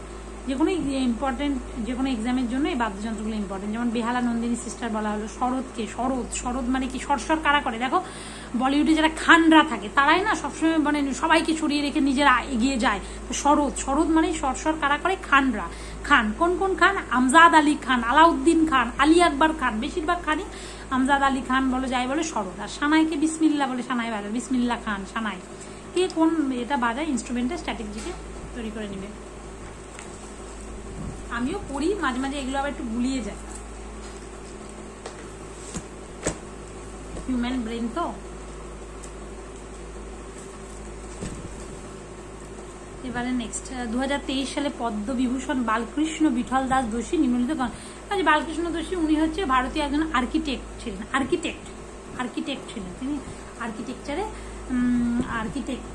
যে কোনো ইম্পর্টেন্ট, যে কোনো এক্সামের জন্য এই বাদ্যযন্ত্রগুলো ইম্পর্টেন্ট। যেমন বেহালা নন্দিনী সিস্টার বলা হলো। শরৎকে, শরৎ মানে কি? সরসর কারা করে? দেখো বলিউডে যারা খানরা থাকে তারাই না সবসময় মানে সবাইকে ছড়িয়ে রেখে নিজেরা এগিয়ে যায়। তো শরৎ মানে সরসর কারা করে? খানরা। খান কোন কোন খান? আমজাদ আলী খান, আলাউদ্দিন খান, আলী আকবর খান, বেশিরভাগ খানই আমজাদ আলী খান বলে, যাই বলে শরৎ। আর সানাইকে বিসমিল্লা বলে, সানাই বাজায় বিসমিল্লা খান সানাই। কে কোন এটা বাজায় ইনস্ট্রুমেন্টের স্ট্র্যাটেজিকে তৈরি করে নেবে। আমিও পড়ি মাঝে মাঝে, এগুলো আবার একটু গুলিয়ে যায়। হিউম্যান ব্রেন তো। এবারে নেক্সট, 2023 সালে পদ্মবিভূষণ বালকৃষ্ণ বিঠল দাস দোষী নিম্নলিখিত বালকৃষ্ণ দোষী উনি হচ্ছে ভারতীয় একজন আর্কিটেক্ট ছিলেন। আর্কিটেক্ট ছিলেন তিনি, আর্কিটেকচারে আর্কিটেক্ট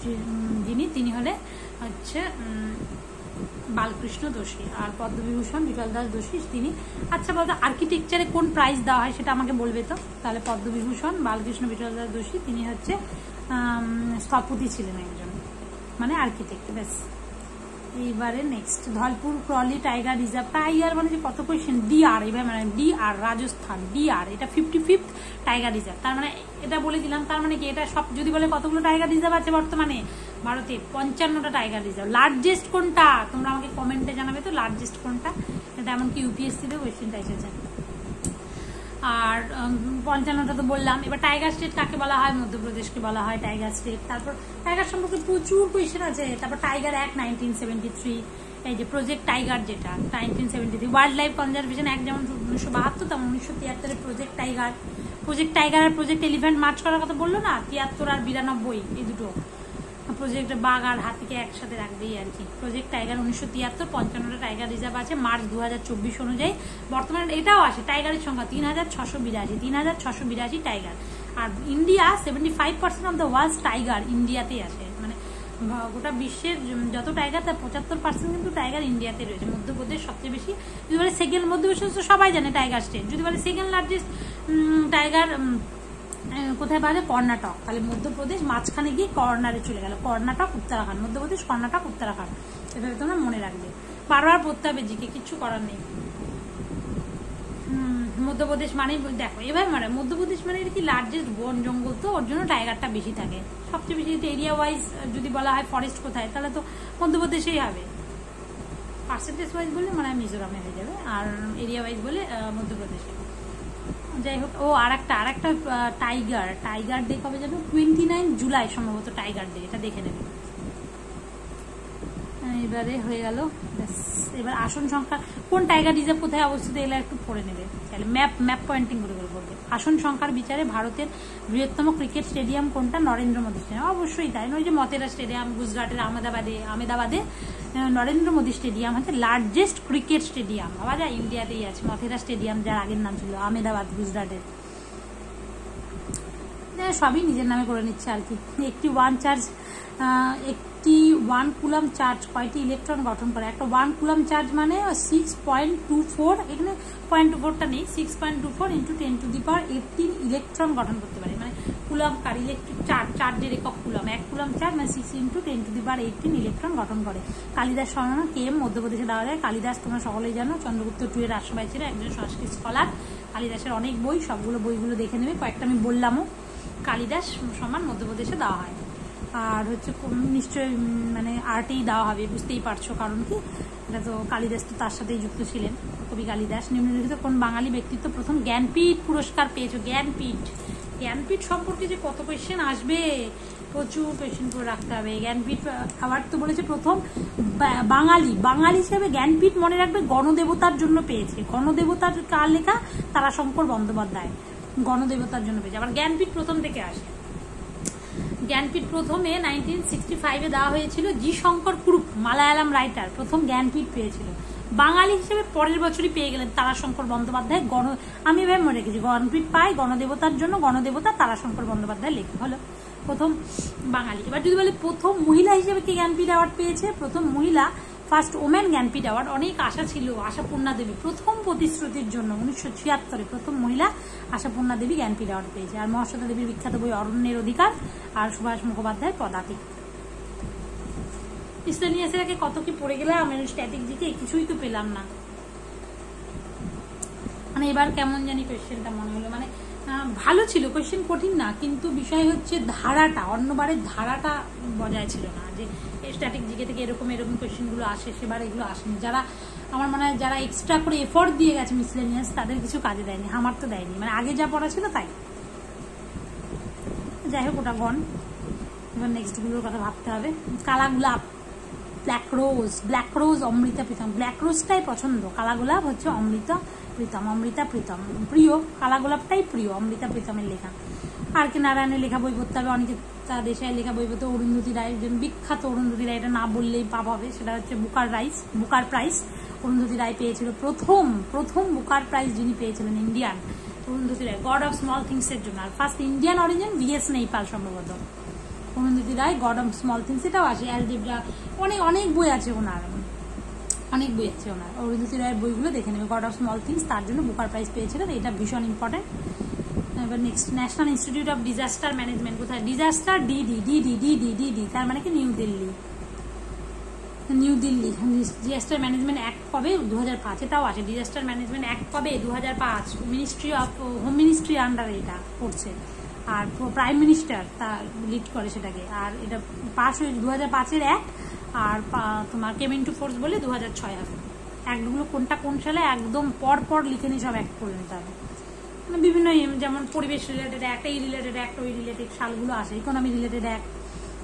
যিনি, তিনি হলে হচ্ছে বালকৃষ্ণ দোষী। আর পদ্মবিভূষণ বিঠল দাস দোষী তিনি। আচ্ছা বলতো আর্কিটেকচারে কোন প্রাইজ দেওয়া হয় সেটা আমাকে বলবে তো। তাহলে পদ্মবিভূষণ বালকৃষ্ণ বিঠল দাস দোষী তিনি হচ্ছে স্থপতি ছিলেন একজন, মানে আর্কিটেক্ট। ব্যাস। এইবারে next, Dhalpur Crawley tiger reserve. Tiger মানে যে কত কোয়েশ্চেন, ডিআর, এবার মানে ডিআর রাজস্থান, ডিআর এটা 55th টাইগার রিজার্ভ। তার মানে এটা বলে দিলাম, তার মানে কি এটা সব যদি বলে কতগুলো টাইগার রিজার্ভ আছে বর্তমানে ভারতে? 55টা টাইগার রিজার্ভ। লার্জেস্ট কোনটা তোমরা আমাকে কমেন্টে জানাবে তো, লার্জেস্ট কোনটা। এটা এমনকি ইউপিএসসিতে কোয়েশ্চেনটা এসেছে। আর 55টা তো বললাম। এবার টাইগার স্টেট কাকে বলা হয়? মধ্যপ্রদেশকে বলা হয় টাইগার স্টেট। তারপর টাইগার সম্পর্কে প্রচুর কোয়েশ্চেন আছে। তারপর টাইগার অ্যাক্ট 1973, এই যে প্রজেক্ট টাইগার যেটা 1973, ওয়াইল্ড লাইফ কনজারভেশন অ্যাক্ট যেমন 1972, তেমন 1973 প্রজেক্ট টাইগার আর প্রজেক্ট এলিফ্যান্ট মার্চ করার কথা বললো না, 73 আর 92, এই দুটো প্রজেক্ট বাঘ আর হাতিকে একসাথে রাখবেই আর কি। প্রজেক্ট টাইগার 1973, 55টা টাইগার রিজার্ভ আছে। মার্চ 2024 অনুযায়ী বর্তমানে এটাও আসে টাইগারের সংখ্যা 3682 টাইগার। আর India 75% of the world's tiger ইন্ডিয়াতেই আসে। মানে গোটা বিশ্বের যত টাইগার তার 75% কিন্তু টাইগার ইন্ডিয়াতে রয়েছে। মধ্যপ্রদেশ সবচেয়ে বেশি। যদি বলে সেকেন্ড, মধ্যপ্রদেশ তো সবাই জানে টাইগার স্টেট। যদি বলে সেকেন্ড লার্জেস্ট টাইগার কোথায় পাওয়া যায়? কর্ণাটক। তাহলে মধ্যপ্রদেশ মাঝখানে গিয়ে কর্নারে চলে গেল, কর্ণাটক উত্তরাখণ্ড, মধ্যপ্রদেশ কর্ণাটক উত্তরাখণ্ড। এভাবে তোমরা মনে রাখবে, বারবার পড়তে হবে জিকে, কিচ্ছু করার নেই। মধ্যপ্রদেশ মানে দেখো এবার মানে মধ্যপ্রদেশ মানে কি লার্জেস্ট বন জঙ্গল, তো ওর জন্য টাইগারটা বেশি থাকে। সবচেয়ে বেশি এরিয়া ওয়াইজ যদি বলা হয় ফরেস্ট কোথায়, তাহলে তো মধ্যপ্রদেশেই হবে। পার্সেন্টেজ ওয়াইজ বললে মানে মিজোরামে হয়ে যাবে, আর এরিয়া ওয়াইজ বলে মধ্যপ্রদেশে। যাই হোক, ও আর একটা টাইগার ডে কবে যাবে, 29 জুলাই সম্ভবত টাইগার ডে, এটা দেখে নেবে। এবারে হয়ে গেল। এবার আসন সংখ্যা, কোন টাইগার রিজার্ভ কোথায় অবস্থিত, এগুলো একটু পড়ে নেবে, তাহলে ম্যাপ পয়েন্টিং করে করবে। আসন সংখ্যার বিচারে ভারতের বৃহত্তম ক্রিকেট স্টেডিয়াম কোনটা, নরেন্দ্র মোদী স্টেডিয়াম। অবশ্যই তাই, ওই যে মতেরা স্টেডিয়াম গুজরাটের আহমেদাবাদে নরেন্দ্র মোদী স্টেডিয়াম হচ্ছে লার্জেস্ট ক্রিকেট স্টেডিয়াম। ভাবা যায় ইন্ডিয়াতেই আছে মতেরা স্টেডিয়াম, যার আগের নাম ছিল আহমেদাবাদ, গুজরাটের। সবই নিজের নামে করে নিচ্ছে আর কি। একটি 1 কুলাম চার্জ কয়টি ইলেকট্রন গঠন করে? একটা 1 কুলাম চার্জ মানে 6.24, এখানে 0.24টা নেই, 6.24 × 10⁻18 ইলেকট্রন গঠন করতে পারে। মানে কুলামকার ইলেকট্রিক চার্জের একক কুলাম, 1 কুলাম চার্জ মানে 6 × 10⁻18 ইলেকট্রন গঠন করে। কালিদাস স্মরণা কেম মধ্যপ্রদেশে দেওয়া যায়। কালিদাস তোমরা সকলেই জানো, চন্দ্রগুপ্ত টু-এর আশ্রয় ছিল, একজন সংস্কৃত স্কলার। কালিদাসের অনেক বই, সবগুলো বইগুলো দেখে নেবে, কয়েকটা আমি বললামও। কালিদাস সম্মান মধ্যপ্রদেশে দেওয়া হয়। আর হচ্ছে নিশ্চয়ই মানে আর্টেই দেওয়া হবে, বুঝতেই পারছো, কারণ কি এটা তো কালিদাস তো তার সাথেই যুক্ত ছিলেন, কবি কালিদাস। নিম্নলিখিত কোন বাঙালি ব্যক্তিত্ব প্রথম জ্ঞানপীঠ পুরস্কার পেয়েছো? জ্ঞানপীঠ সম্পর্কে যে কত কোয়েশ্চেন আসবে, প্রচুর কোয়েশ্চেন করে রাখতে হবে। জ্ঞানপীঠ অ্যাওয়ার্ড তো বলেছে প্রথম বাঙালি হিসেবে জ্ঞানপীঠ মনে রাখবে গণদেবতার জন্য পেয়েছে। গণদেবতার কার লেখা? তারাশঙ্কর বন্দ্যোপাধ্যায় গণদেবতার জন্য পেয়েছে। আবার জ্ঞানপীঠ প্রথম থেকে আসে। জ্ঞানপীঠ প্রথমে 1965-এ দেওয়া হয়েছিল। জি শঙ্কর কুরুপ মালায়ালাম রাইটার প্রথম জ্ঞানপীঠ পেয়েছিল। বাঙালি হিসেবে পরের বছরই পেয়ে গেলেন তারাশঙ্কর বন্দ্যোপাধ্যায়। আমি এভাবে মনে রেখেছি, জ্ঞানপীঠ পায় গণদেবতার জন্য, গণদেবতা তারাশঙ্কর বন্দ্যোপাধ্যায় লেখা হলো প্রথম বাঙালি। এবার যদি বলে প্রথম মহিলা হিসেবে কে জ্ঞানপীঠ অ্যাওয়ার্ড পেয়েছে, প্রথম মহিলা ফার্স্ট ওমেন জ্ঞানপীঠ অ্যাওয়ার্ড। অনেক আশা ছিল, আশাপূর্ণা দেবী প্রথম প্রতিশ্রুতির জন্য 1976-এ প্রথম মহিলা আশাপূর্ণা দেবী জ্ঞানপীঠ অ্যাওয়ার্ড পেয়েছে। আর মহাশ্বেতা দেবীর বিখ্যাত বই অরণ্যের অধিকার, আর সুভাষ মুখোপাধ্যায়ের পদাতিক। মিসলেনিয়াসের আগে কত কি পড়ে গেলাম, স্ট্যাটিক দিকে কিছুই তো পেলাম না। মানে এবার কেমন জানি কোয়েশ্চেনটা মনে হলো, মানে ভালো ছিল, কোয়েশ্চেন কঠিন না, কিন্তু বিষয় হচ্ছে ধারাটা, অন্যবারের ধারাটা বজায় ছিল না, যে স্ট্যাটিক জিকে থেকে এরকম কোয়েশ্চেনগুলো আসে, সেবার এগুলো আসেনি। যারা আমার মনে হয় যারা এক্সট্রা করে এফোর্ট দিয়ে গেছে মিসলেনিয়াস, তাদের কিছু কাজে দেয়নি, আমার তো দেয়নি, মানে আগে যা পড়া ছিল তাই। যাই হোক, ওটা গন। এবার নেক্সটগুলোর কথা ভাবতে হবে। কালা গোলাপ, ব্ল্যাক রোজ অমৃতা প্রীতম। ব্ল্যাক রোজটাই পছন্দ, কালা গোলাপ হচ্ছে অমৃতা প্রীতম প্রিয়, কালা গোলাপটাই প্রিয়, অমৃতা প্রীতমের লেখা। আর কে নারায়ণের লেখা বই পড়তে হবে, অনিকেতা দেশাইয়ের লেখা বই পড়তে। অরুন্ধতী রায়, বিখ্যাত অরুন্ধতী রায়, এটা না বললেই পাপ হবে, সেটা হচ্ছে বুকার প্রাইজ। অরুন্ধতী রায় পেয়েছিল প্রথম বুকার প্রাইজ যিনি পেয়েছিলেন Indian, Arundhati Roy, God of Small Things এর জন্য। আর first Indian origin VS Naipaul সম্ভবত। Arundhati Roy God of Small Things, এটাও আছে। অ্যালজেব্রা, অনেক বই আছে ওনার, অরুন্ধতী রায়ের বইগুলো দেখে নেবে। গড অফ স্মল থিংস, তার জন্য বুকার প্রাইজ পেয়েছিলেন, এটা ভীষণ ইম্পর্টেন্ট। এবার next, national institute of disaster management কোথায়? ডিজাস্টার ডিডি, তার মানে কি new Delhi. Disaster management act কবে? 2005, এটাও আছে। ডিজাস্টার ম্যানেজমেন্ট অ্যাক্ট কবে? 2005, মিনিস্ট্রি অফ হোম মিনিস্ট্রি আন্ডারে এটা পড়ছে, আর প্রাইম মিনিস্টার তার লিড করে সেটাকে। আর এটা পাস হয়েছে 2005-এর অ্যাক্ট, আর তোমার কেম ইনটু ফোর্স বলে 2006 হবে। অ্যাক্টগুলো কোনটা কোন সালে একদম পর লিখে নিয়ে সব অ্যাক্ট করে নিতে হবে। মানে বিভিন্ন, যেমন পরিবেশ রিলেটেড অ্যাক্ট, এই রিলেটেড অ্যাক্ট, ওই রিলেটেড সালগুলো আসে। Economy related act.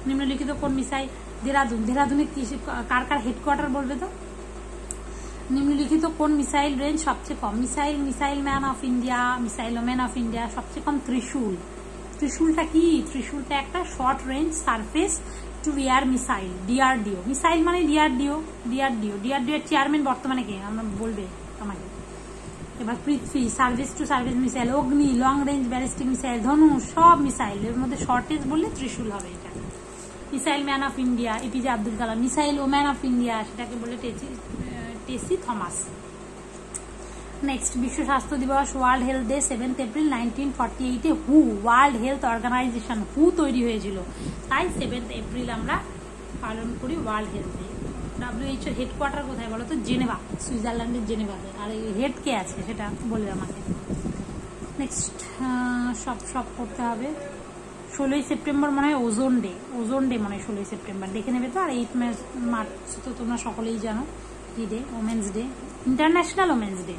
নিম্নলিখিত কোন মিসাইল? দেহরাদুনে কার হেডকোয়ার্টার বলবে তো? নিম্নলিখিত কোন মিসাইল রেঞ্জ সবচেয়ে কম? Missile man of India, missile woman of India. সবচেয়ে কম ত্রিশূলটা কি? ত্রিশূলটা একটা short range surface to air missile, DRDO। Missile মানে DRDO এর চেয়ারম্যান বর্তমানে কে আমরা বলবে আমাকে। এবার Prithvi, service to service missile. Agni, long range ballistic missile. Dhanush, সব মিসাইল, এর মধ্যে শর্টেজ বললে ত্রিশূল হবে এটা। Missile man of India APJ Abdul Kalam. Missile woman of India, সেটাকে বলে টেসি থমাস। নেক্সট, বিশ্ব স্বাস্থ্য দিবস, ওয়ার্ল্ড হেলথ ডে 7 এপ্রিল 1948-এ। ওয়ার্ল্ড হেলথ অর্গানাইজেশন তৈরি হয়েছিল, তাই 7 এপ্রিল আমরা পালন করি world health day. WHO headquarter কোথায় বলো তো? জেনেভা, সুইজারল্যান্ডের জেনেভাতে। আর এই হেড কে আছে সেটা বলবে আমাকে। নেক্সট, সব করতে হবে। 16ই সেপ্টেম্বর মনে হয় ওজোন ডে মনে হয় 16ই সেপ্টেম্বর, দেখে নেবে তো। আর 8 মার্চ তো তোমরা সকলেই জানো কি day? Women's day, international women's day.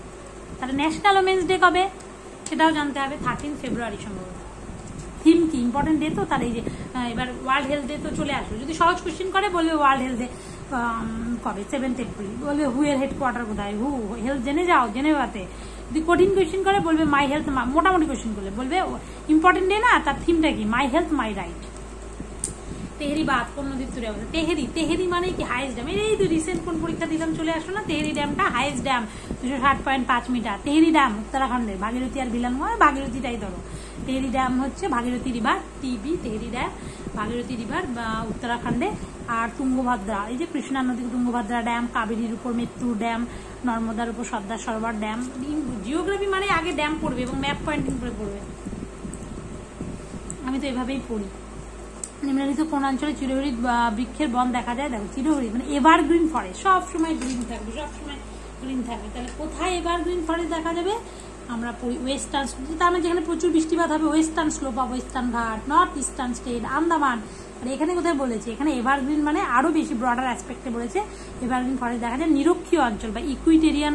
তাহলে ন্যাশনাল ওমেন্স ডে কবে? সেটাও জানতে হবে। 13 ফেব্রুয়ারি সম্ভবত। থিম কি ইম্পর্টেন্ট ডে তো, তাহলে এই যে এবার ওয়ার্ল্ড হেলথ ডে তো চলে আসবে। যদি সহজ কোশ্চেন করে বলবে ওয়ার্ল্ড হেলথ ডে কবে, 7 এপ্রিল, বলবে হু এর হেডকোয়ার্টার কোথায়, হু হেলথ জেনে যাও জেনেভাতে। যদি কঠিন কোয়েশ্চেন করে বলবে মাই হেলথ, মোটামুটি কোয়েশ্চেন করলে বলবে ইম্পর্টেন্ট ডে না, তার থিমটা কি, my health my right. Tehari বাঁধ কোন নদীর তীরে অবস্থিত? তেহরি, তেহরি মানে কি হাইয়েস্ট ড্যাম। এই তো রিসেন্ট কোন পরীক্ষা দিলাম চলে আসলো না, তেহরি ড্যামটা highest dam, 260.5 metre. Tehri dam উত্তরাখণ্ডের, ভাগীরথী আর বিলান, ভাগীরথীটাই ধরো। তেহরি ড্যাম হচ্ছে ভাগীরথী রিভার, টিবি তেহরি ড্যাম, ভাগীরথী রিভার উত্তরাখণ্ডে। আর তুঙ্গভদ্রা, এই যে কৃষ্ণা নদী তুঙ্গভদ্রা ড্যাম, কাবেরীর উপর মেত্তুর ড্যাম, নর্মদার উপর সর্দার সরোবর ড্যাম। জিওগ্রাফি মানে আগে ড্যাম পড়বে এবং ম্যাপ পয়েন্টিং করে পড়বে, আমি তো এভাবেই পড়ি। নিম্নলিখিত কোন অঞ্চলে চিরহরিৎ বৃক্ষের বন দেখা যায়? দেখো চিরহরিৎ মানে এভারগ্রিন ফরেস্ট, সবসময় গ্রিন থাকবে, সবসময় গ্রিন থাকবে। তাহলে কোথায় এভারগ্রিন ফরেস্ট দেখা যাবে? আমরা পড়ি ওয়েস্টার্ন, তার মানে যেখানে প্রচুর বৃষ্টিপাত হবে, ওয়েস্টার্ন স্লোপ অফ ওয়েস্টার্ন ঘাট, নর্থ ইস্টার্ন স্টেট, আন্দামান। আর এখানে কোথায় বলেছে, এখানে এভারগ্রিন মানে আরো বেশি ব্রডার অ্যাসপেক্টে বলেছে এভারগ্রিন ফরেস্ট দেখা যায় নিরক্ষীয় অঞ্চল বা ইকুইটেরিয়ান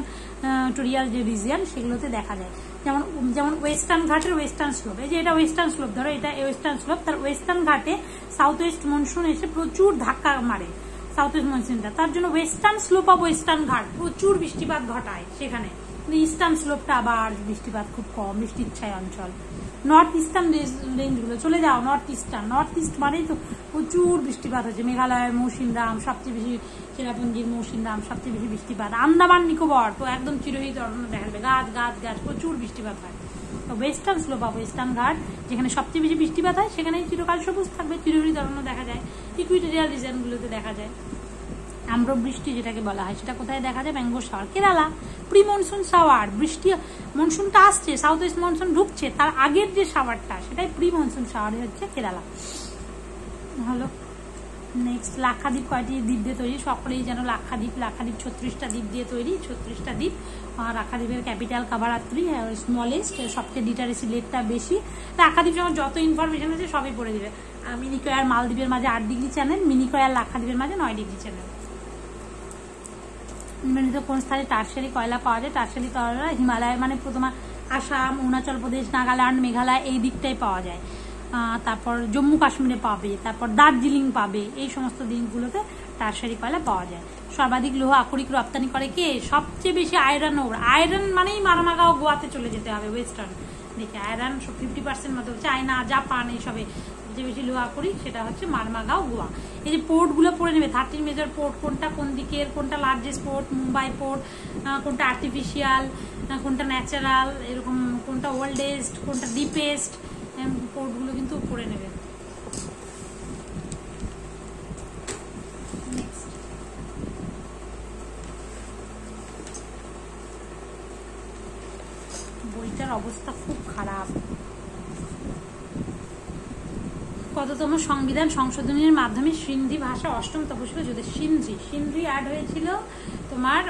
টোরিয়াল যে রিজিয়ন সেগুলোতে দেখা যায়। যেমন যেমন ওয়েস্টার্ন ঘাটের ওয়েস্টার্ন স্লোপ, এই যে এটা ওয়েস্টার্ন স্লোপ, ধরো এটা ওয়েস্টার্ন স্লোপ, তার ওয়েস্টার্ন ঘাটে সাউথ ওয়েস্ট মনসুন এসে প্রচুর ধাক্কা মারে, সাউথ ওয়েস্ট মনসুনটা, তার জন্য ওয়েস্টার্ন স্লোপ অফ ওয়েস্টার্ন ঘাট প্রচুর বৃষ্টিপাত ঘটায় সেখানে। ইস্টার্ন স্লোপটা আবার বৃষ্টিপাত খুব কম, বৃষ্টির ছায় অঞ্চল। নর্থ ইস্টার্ন রেঞ্জগুলো চলে যাও, নর্থ ইস্ট মানেই তো প্রচুর বৃষ্টিপাত হচ্ছে। মেঘালয়ের মৌসিনরাম সবচেয়ে বেশি, চেরাপুঞ্জির মৌসিনরাম সবচেয়ে বেশি বৃষ্টিপাত। আন্দামান নিকোবর তো একদম চিরহরিৎ অরণ্য দেখা যাবে, গাছ গাছ গাছ, প্রচুর বৃষ্টিপাত হয়। তো ওয়েস্টার্ন স্লোপ অফ ওয়েস্টার্ন ঘাট যেখানে সবচেয়ে বেশি বৃষ্টিপাত হয় সেখানেই চিরকাল সবুজ থাকবে, চিরহরিৎ অরণ্য দেখা যায়। ইকুইটোরিয়াল রিজিয়নগুলোতে দেখা যায়। আম্রবৃষ্টি যেটাকে বলা হয় সেটা কোথায় দেখা যায়? Bengal shower, Kerala. Pre monsoon shower, বৃষ্টি মনসুনটা আসছে, সাউথ ওয়েস্ট মনসুন ঢুকছে, তার আগের যে শাওয়ারটা সেটাই প্রি মনসুন শাওয়ার হচ্ছে কেরালা। হলো নেক্সট, লাক্ষাদ্বীপ কয়টি দ্বীপ দিয়ে তৈরি? সকলেই যেন লাক্ষাদ্বীপ 36টা দ্বীপ দিয়ে তৈরি, 36টা দ্বীপ। লাক্ষাদ্বীপের ক্যাপিটাল কাভারাত্রি, স্মলেস্ট, সবচেয়ে লিটারেসি রেটটা বেশি। লাক্ষাদ্বীপ যেমন যত ইনফরমেশন আছে সবই পড়ে দিবে। মিনিকয়ার মালদ্বীপের মাঝে 8 ডিগ্রি চ্যানেল, মিনিকয়ার লাক্ষাদ্বীপের মাঝে 9 ডিগ্রি চ্যানেল। নিম্নলিখিত কোন স্থানে টারশারি কয়লা পাওয়া যায়? টারশারি কয়লা হিমালয় মানে তোমার আসাম, অরুণাচল প্রদেশ, নাগাল্যান্ড, মেঘালয় এই দিকটাই পাওয়া যায়। তারপর জম্মু কাশ্মীরে পাবে, তারপর দার্জিলিং পাবে, এই সমস্ত দিকগুলোতে টারশারি কয়লা পাওয়া যায়। সর্বাধিক লৌহ আকরিক রপ্তানি করে কে? সবচেয়ে বেশি আয়রন ওর। আয়রন মানেই মারমাগাঁও গোয়াতে চলে যেতে হবে, ওয়েস্টার্ন দেখে। আয়রন 50% মতো চায়না, জাপান এইসবে সবচেয়ে বেশি লৌহ আকরিক, সেটা হচ্ছে মারমাগাঁও গোয়া। এই যে পোর্টগুলো পড়ে নেবে, 13 মেজর পোর্ট কোনটা, কোন দিকের, কোনটা লার্জেস্ট পোর্ট, মুম্বাই পোর্ট, কোনটা আর্টিফিশিয়াল, কোনটা ন্যাচারাল, এরকম কোনটা ওল্ডেস্ট, কোনটা ডিপেস্ট, পোর্টগুলো কিন্তু পড়ে নেবে। বইটার অবস্থা খুব খারাপ। কততম সংবিধান সংশোধনের মাধ্যমে সিন্ধি ভাষা অষ্টম তফসিলে যুক্ত? সিন্ধি অ্যাড হয়েছিল তোমার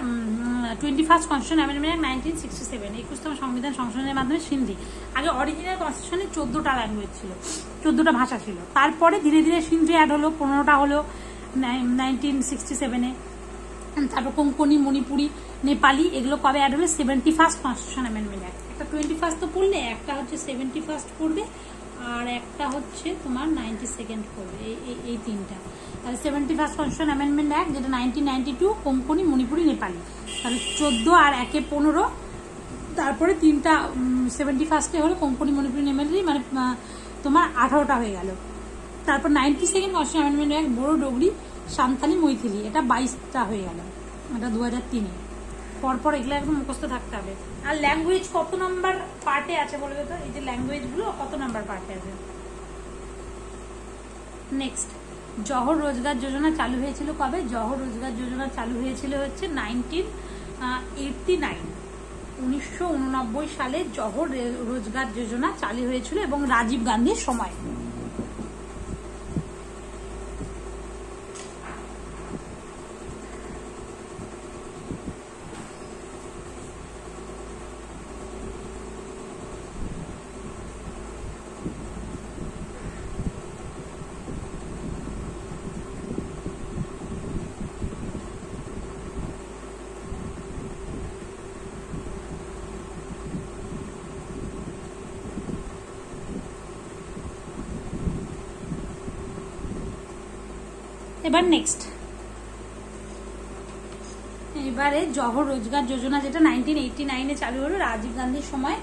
21st কনস্টিটিউশন অ্যামেন্ডমেন্ট 1967, 21তম সংবিধান সংশোধনের মাধ্যমে সিন্ধি। আগে অরিজিনাল কনস্টিটিউশনে 14টা ল্যাঙ্গুয়েজ ছিল, 14টা ভাষা ছিল। তারপরে ধীরে ধীরে সিন্ধি অ্যাড হলো, 15টা হলো 1967-এ। তারপর কোঙ্কনি, মণিপুরি, নেপালি এগুলো কবে অ্যাড হলো? 71st constitution amendment act. একটা 21st তো পড়লে, একটা হচ্ছে 71st পড়বে, আর একটা হচ্ছে তোমার 92nd পড়বে, এই তিনটা। তাহলে 71st কনস্টিটিউশন অ্যামেন্ডমেন্ট অ্যাক্ট যেটা 1992, কোঙ্কনি, মণিপুরি, নেপালি। তাহলে 14 আর 1-এ 15, তারপরে তিনটা 71st-এ হলো কোঙ্কনি, মণিপুরি, নেপালি, মানে তোমার 18টা হয়ে গেল। তারপর 92nd কনস্টিটিউশন অ্যামেন্ডমেন্ট অ্যাক্ট বড়ো, ডোগরি, সান্তালি, মৈথিলি, এটা 22টা হয়ে গেল, এটা 2003-এ। পরপর এগুলো একদম মুখস্থ থাকতে হবে। আর ল্যাঙ্গুয়েজ কত নাম্বার পার্টে আছে বলবে তো? এই যে ল্যাঙ্গুয়েজ গুলো কত নাম্বার পার্টে আছে? নেক্সট, জহর রোজগার যোজনা চালু হয়েছিল কবে? জহর রোজগার যোজনা চালু হয়েছিল হচ্ছে 1989, 1989 সালে জহর রোজগার যোজনা চালু হয়েছিল এবং রাজীব গান্ধীর সময়। এবার নেক্সট, এবারে জওহর রোজগার যোজনা যেটা 1989-এ চালু হলো রাজীব গান্ধীর সময়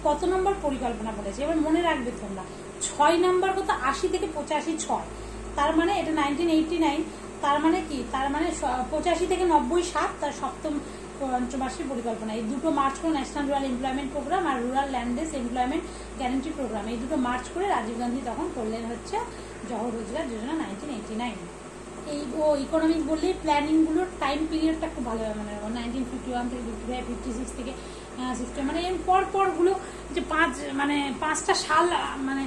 কত নম্বর পরিকল্পনা করেছে এবার মনে রাখবে তোমরা, 6 নম্বর কত, 80 থেকে 85, 6, তার মানে এটা 1989, তার মানে কি, তার মানে 85 থেকে 90, 7, তার সপ্তম পঞ্চবার্ষিক পরিকল্পনা। এই দুটো মার্চ করে ন্যাশনাল রুরাল এমপ্লয়মেন্ট প্রোগ্রাম আর রুরাল ল্যান্ডেস এমপ্লয়মেন্ট গ্যারান্টি প্রোগ্রাম, এই দুটো মার্চ করে রাজীব গান্ধী তখন করলেন হচ্ছে জওহর রোজগার যোজনা 1989। এই ইকোনমিক বললে প্ল্যানিং গুলোর টাইম পিরিয়ডটা খুব ভালো হয়, মানে 1951 থেকে 55, 56 থেকে 60, মানে এর পর গুলো যে 5টা সাল, মানে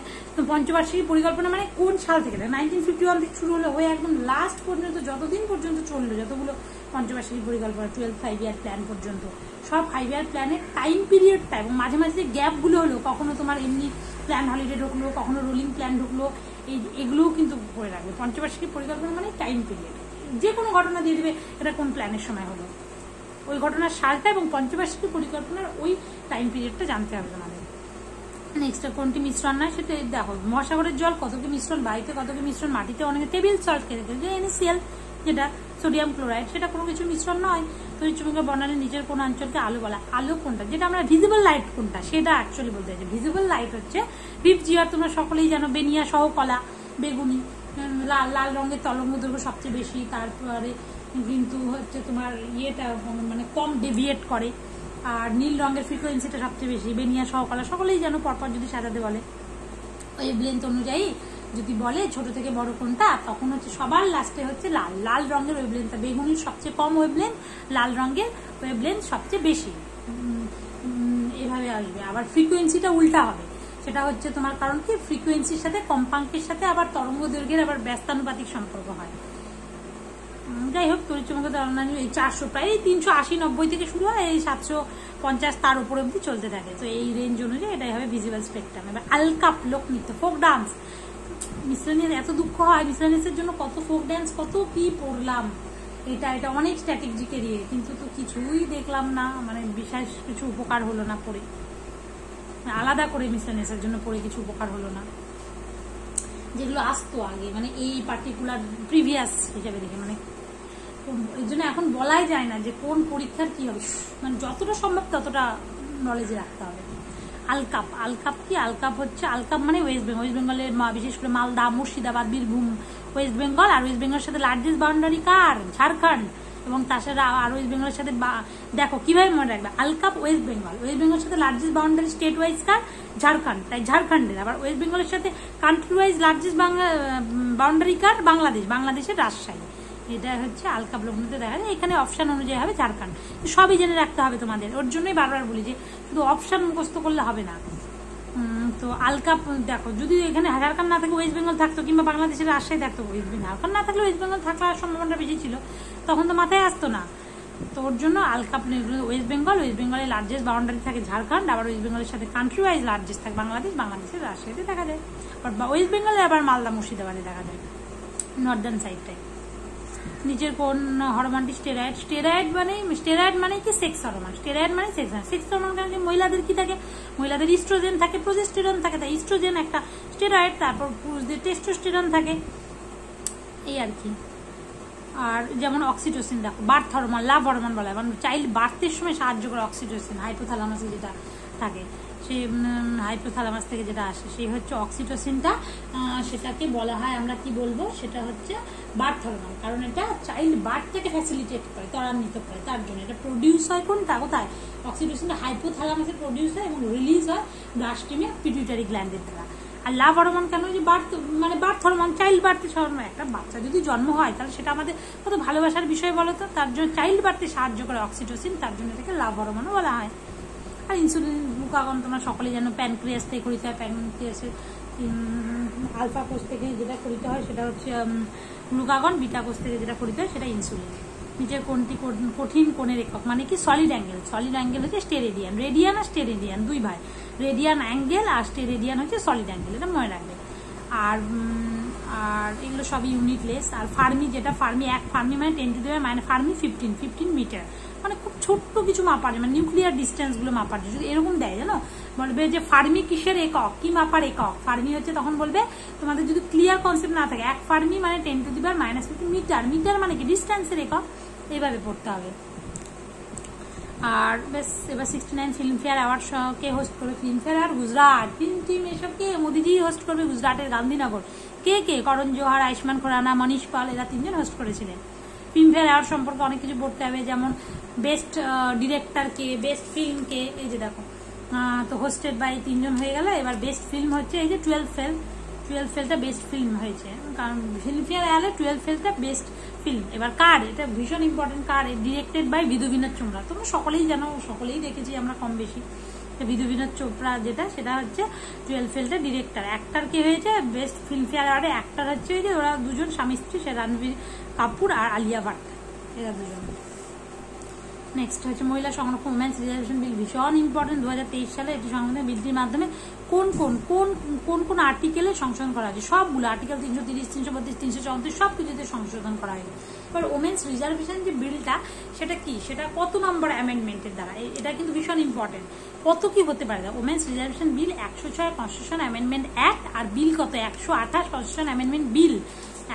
পঞ্চবার্ষিক পরিকল্পনা মানে কোন সাল থেকে, 1951 থেকে শুরু হলো হয়ে একদম লাস্ট পর্যন্ত যতদিন পর্যন্ত চললো, যতগুলো পঞ্চবার্ষিক পরিকল্পনা 12 5-year প্ল্যান পর্যন্ত, সব 5-year প্ল্যানের টাইম পিরিয়ডটা এবং মাঝে মাঝে যে গ্যাপগুলো হলো, কখনো তোমার এমনি প্ল্যান হলিডে ঢুকলো, কখনো রোলিং প্ল্যান ঢুকলো, এগুলোও কিন্তু করে রাখবে। পঞ্চবার্ষিক পরিকল্পনা মানে টাইম পিরিয়ড, যে কোনো ঘটনা দিয়ে দেবে এটা কোন প্ল্যানের সময় হলো, ওই ঘটনার সালটা এবং পঞ্চবার্ষিক পরিকল্পনার ওই টাইম পিরিয়ডটা জানতে হবে আমাদের। নেক্সট, কোনটি মিশ্রণ নয় সেটা দেখো, মহাসাগরের জল কত কি মিশ্রণ, বায়ুতে কত কি মিশ্রণ, মাটিতে অনেকে টেবিল সল্ট খেতে যে NaCl যেটা সোডিয়াম ক্লোরাইড, সেটা কোনো কিছু মিশ্রণ নয়। তড়িৎচুম্বকীয় বর্ণালীর নিচের কোন অঞ্চলকে আলো বলা, আলো কোনটা, যেটা আমরা ভিজিবল লাইট কোনটা সেটা অ্যাকচুয়ালি বলতে চাইছি। ভিজিবল লাইট হচ্ছে ভিপজিআর, তোমরা সকলেই জানো, বেনিয়া সহ কলা, বেগুনি, লাল রঙের তরঙ্গ দৈর্ঘ্য সবচেয়ে বেশি, তারপরে কিন্তু হচ্ছে তোমার ইয়েটা মানে কম ডেভিয়েট করে, আর নীল রঙের ফ্রিকোয়েন্সিটা সবচেয়ে বেশি, বেনিয়া সহ কলা সকলেই জানো, পরপর যদি সাজাতে বলে ওয়েভলেন্থ অনুযায়ী যদি বলে ছোট থেকে বড় কোনটা, তখন হচ্ছে সবার লাস্টে হচ্ছে লাল রঙের ওয়েভলেন্থ, বেগুনির সবচেয়ে কম ওয়েভলেন্থ, লাল রঙের ওয়েভলেন্থ সবচেয়ে বেশি, এভাবে আসবে। আবার ফ্রিকোয়েন্সিটা উল্টা হবে, সেটা হচ্ছে তোমার, কারণ কি ফ্রিকোয়েন্সির সাথে কম্পাঙ্কের সাথে আবার তরঙ্গ দৈর্ঘ্যের আবার ব্যস্তানুপাতিক সম্পর্ক হয়। যাই হোক, তড়িৎচুম্বকীয় তরঙ্গায়ন এই 400 প্রায় 380-90 থেকে শুরু হয়, এই 750 তার উপরে অব্দি চলতে থাকে। তো এই রেঞ্জ অনুযায়ী এটাই হবে ভিজিবল স্পেকট্রাম। এবার আলকাপ, লোকনৃত্য, ফোক ডান্স, মিসলেনিয়াস, এত দুঃখ হয় মিসলেনিয়াসের জন্য, কত ফোক ডান্স কত কি পড়লাম, এটা অনেক স্ট্র্যাটেজিকে দিয়ে, কিন্তু তো কিছুই দেখলাম না, মানে বিশেষ কিছু উপকার হলো না পড়ে, আলাদা করে মিসলেনিয়াসের জন্য পড়ে কিছু উপকার হলো না, যেগুলো আসতো আগে, মানে এই পার্টিকুলার প্রিভিয়াস হিসাবে দেখে, মানে এই জন্য এখন বলাই যায় না যে কোন পরীক্ষার কি হবে, মানে যতটা সম্ভব ততটা নলেজে রাখতে হবে। আলকাপ, আলকাপ কি, আলকাপ হচ্ছে, আলকাপ মানে ওয়েস্ট বেঙ্গলের বিশেষ করে মালদা, মুর্শিদাবাদ, বীরভূম, ওয়েস্ট বেঙ্গল, আর ওয়েস্ট বেঙ্গলের সাথে লার্জেস্ট বাউন্ডারি কার, ঝাড়খণ্ড, এবং তাছাড়া আর ওয়েস্ট বেঙ্গলের সাথে দেখো কিভাবে মনে রাখবে, আলকাপ ওয়েস্ট বেঙ্গলের সাথে লার্জেস্ট বাউন্ডারি স্টেট ওয়াইজ কার, ঝাড়খণ্ড, তাই ঝাড়খণ্ডের। আবার ওয়েস্ট বেঙ্গলের সাথে কান্ট্রি ওয়াইজ লার্জেস্ট বাউন্ডারি কার, বাংলাদেশের রাজশাহী। এটা হচ্ছে আলকাপ লগ্নতে দেখা যায়, এখানে অপশন অনুযায়ী হবে ঝাড়খণ্ড। সবই জেনে রাখতে হবে তোমাদের, ওর জন্যই বারবার বলি যে শুধু অপশন মুখস্থ করলে হবে না। তো আলকাপ দেখো, যদি এখানে ঝাড়খণ্ড না থাকে ওয়েস্ট বেঙ্গল থাকতো, কিংবা বাংলাদেশের রাজশাহী থাকতো, ওয়েস্ট বেঙ্গল ঝাড়খণ্ড না থাকলে ওয়েস্ট বেঙ্গল থাকার সম্ভাবনা বেশি ছিল, তখন তো মাথায় আসতো না। তো ওর জন্য আলকাপ, ওয়েস্ট বেঙ্গলের লার্জেস্ট বাউন্ডারি থাকে ঝাড়খণ্ড, আবার ওয়েস্ট বেঙ্গলের সাথে কান্ট্রি ওয়াইজ লার্জেস্ট থাকে বাংলাদেশের রাজশাহীতে দেখা যায়, বা ওয়েস্ট বেঙ্গলে আবার মালদা, মুর্শিদাবাদে দেখা যায় নর্দার্ন সাইডটায়। নিচের কোন হরমোনটি স্টেরয়েড মানে কি সেক্স হরমোন, স্টেরয়েড মানে সেক্স হরমোন, কারণ মহিলাদের কি থাকে, মহিলাদের ইস্ট্রোজেন থাকে, প্রোজেস্টেরন থাকে, তাই ইস্ট্রোজেন একটা স্টেরয়েড, তারপর পুরুষদের টেস্টোস্টেরন থাকে, এই আর কি। আর যেমন অক্সিটোসিন, দেখো বার্থ হরমোন, লাভ হরমোন বলা হয়, মানে চাইল্ড বার্থের সময় সাহায্য করে অক্সিটোসিন, হাইপোথ্যালামাসে যেটা থাকে, সেই হাইপোথ্যালামাস থেকে যেটা আসে সেই হচ্ছে অক্সিটোসিনটা, সেটাকে বলা হয়, আমরা কি বলবো, সেটা হচ্ছে বার্থ হরমোন, কারণ এটা চাইল্ড বার্থটাকে ফ্যাসিলিটেট করে, ত্বরান্বিত করে, তার জন্য এটা প্রডিউস হয় কোথায়, অক্সিটোসিনটা হাইপোথ্যালামাসে প্রডিউস হয় এবং রিলিজ হয় ব্লাস্টিমে পিটুইটারি গ্ল্যান্ডের দ্বারা। আর লাভ হরমোন কেন, যে বার্থ হরমোন, চাইল্ড বার্থে হরমোন, একটা বাচ্চা যদি জন্ম হয় তাহলে সেটা আমাদের কত ভালোবাসার বিষয় বলো তো, তার জন্য চাইল্ড বার্থে সাহায্য করে অক্সিটোসিন, তার জন্য এটাকে লাভ হরমোনও বলা হয়। আর ইনসুলিন, গ্লুকাগন তোমরা সকলেই জানো, প্যানক্রিয়াস থেকে করিতে হয়, প্যানক্রিয়াসের আলফা কোষ থেকে যেটা করিতে হয় সেটা হচ্ছে গ্লুকাগন, বিটা কোষ থেকে যেটা করিতে হয় সেটা ইনসুলিন। নিচের কোনটি কঠিন কোণের একক, মানে কি সলিড অ্যাঙ্গেল হচ্ছে স্টেরেডিয়ান, রেডিয়ান আর স্টেরেডিয়ান দুই ভাই, রেডিয়ান অ্যাঙ্গেল আর স্টেরেডিয়ান হচ্ছে সলিড অ্যাঙ্গেল, এটা মনে রাখবে। আর আর এগুলো সবই ইউনিটলেস। আর ফার্মি, যেটা ফার্মি 1 ফার্মি মানে 10 to the power fermi 15 metre, মানে খুব ছোট্ট কিছু মাপার, মানে নিউক্লিয়ার ডিস্টেন্স গুলো মাপার যদি এরকম দেয়, জানো, বলবে যে ফার্মি কিসের একক, কি মাপার একক। ফার্মি হচ্ছে তখন বলবে তোমাদের যদি ক্লিয়ার কনসেপ্ট না থাকে 1 ফার্মি মানে 10 to the power -15 metre, metre মানে কি ডিস্টেন্সের একক, এইভাবে পড়তে হবে। আর বেশ, এবার 69 ফিল্মফেয়ার অ্যাওয়ার্ড কে হোস্ট করবে? ফিল্মফেয়ার আর গুজরাট ফিল্ম টিম, এসবকে মোদিজি হোস্ট করবে গুজরাটের গান্ধীনগর। কে কে? করণ জোহার, আয়ুষ্মান খুরানা, মনীষ পাল, এরা 3জন হোস্ট করেছিলেন। ফিল্মফেয়ার অ্যাওয়ার্ড সম্পর্কে অনেক কিছু পড়তে হবে, যেমন বেস্ট ডিরেক্টর কে, বেস্ট ফিল্ম কে, এই যে দেখো, তো হোস্টেড বাই 3জন হয়ে গেল। এবার বেস্ট ফিল্ম হচ্ছে এই যে 12 ফেলটা বেস্ট ফিল্ম হয়েছে, কারণ ফিল্মফেয়ার এলে 12 ফেলটা বেস্ট ফিল্ম। এবার কার, এটা ভীষণ ইম্পর্টেন্ট, কার? ডিরেক্টেড বাই বিধু বিনোদ চোপড়া। তোমরা সকলেই জানো, সকলেই দেখেছি আমরা কম বেশি। বিধু বিনোদ চোপড়া যেটা, সেটা হচ্ছে 12 ফেলটা ডিরেক্টর। অ্যাক্টর কে হয়েছে বেস্ট ফিল্মফেয়ার অ্যাওয়ার্ডে? অ্যাক্টর হচ্ছে ওই যে ওরা 2জন স্বামী স্ত্রী, সে রণবীর কাপুর আর আলিয়া ভাট, এরা 2জন। নেক্সট হচ্ছে মহিলা সংরক্ষণ, উমেন্স রিজার্ভেশন বিল, ভীষণ ইম্পর্টেন্ট। 2023 সালে এটি সংশোধন বিলটির মাধ্যমে কোন আর্টিকেলে সংশোধন করা হয়েছে? সবগুলো আর্টিকেল 330, 332, 334 সবকিছুতে সংশোধন করা হয়েছে। এবার ওমেন্স রিজার্ভেশন যে বিলটা, সেটা কি, সেটা কত নম্বর অ্যামেন্ডমেন্টের দ্বারা? এটা কিন্তু ভীষণ ইম্পর্টেন্ট। কত কি হতে পারে? ওমেন্স রিজার্ভেশন বিল 106 কনস্টিটিউশন অ্যামেন্ডমেন্ট অ্যাক্ট, আর বিল কত? 128 কনস্টিটিউশন অ্যামেন্ডমেন্ট বিল।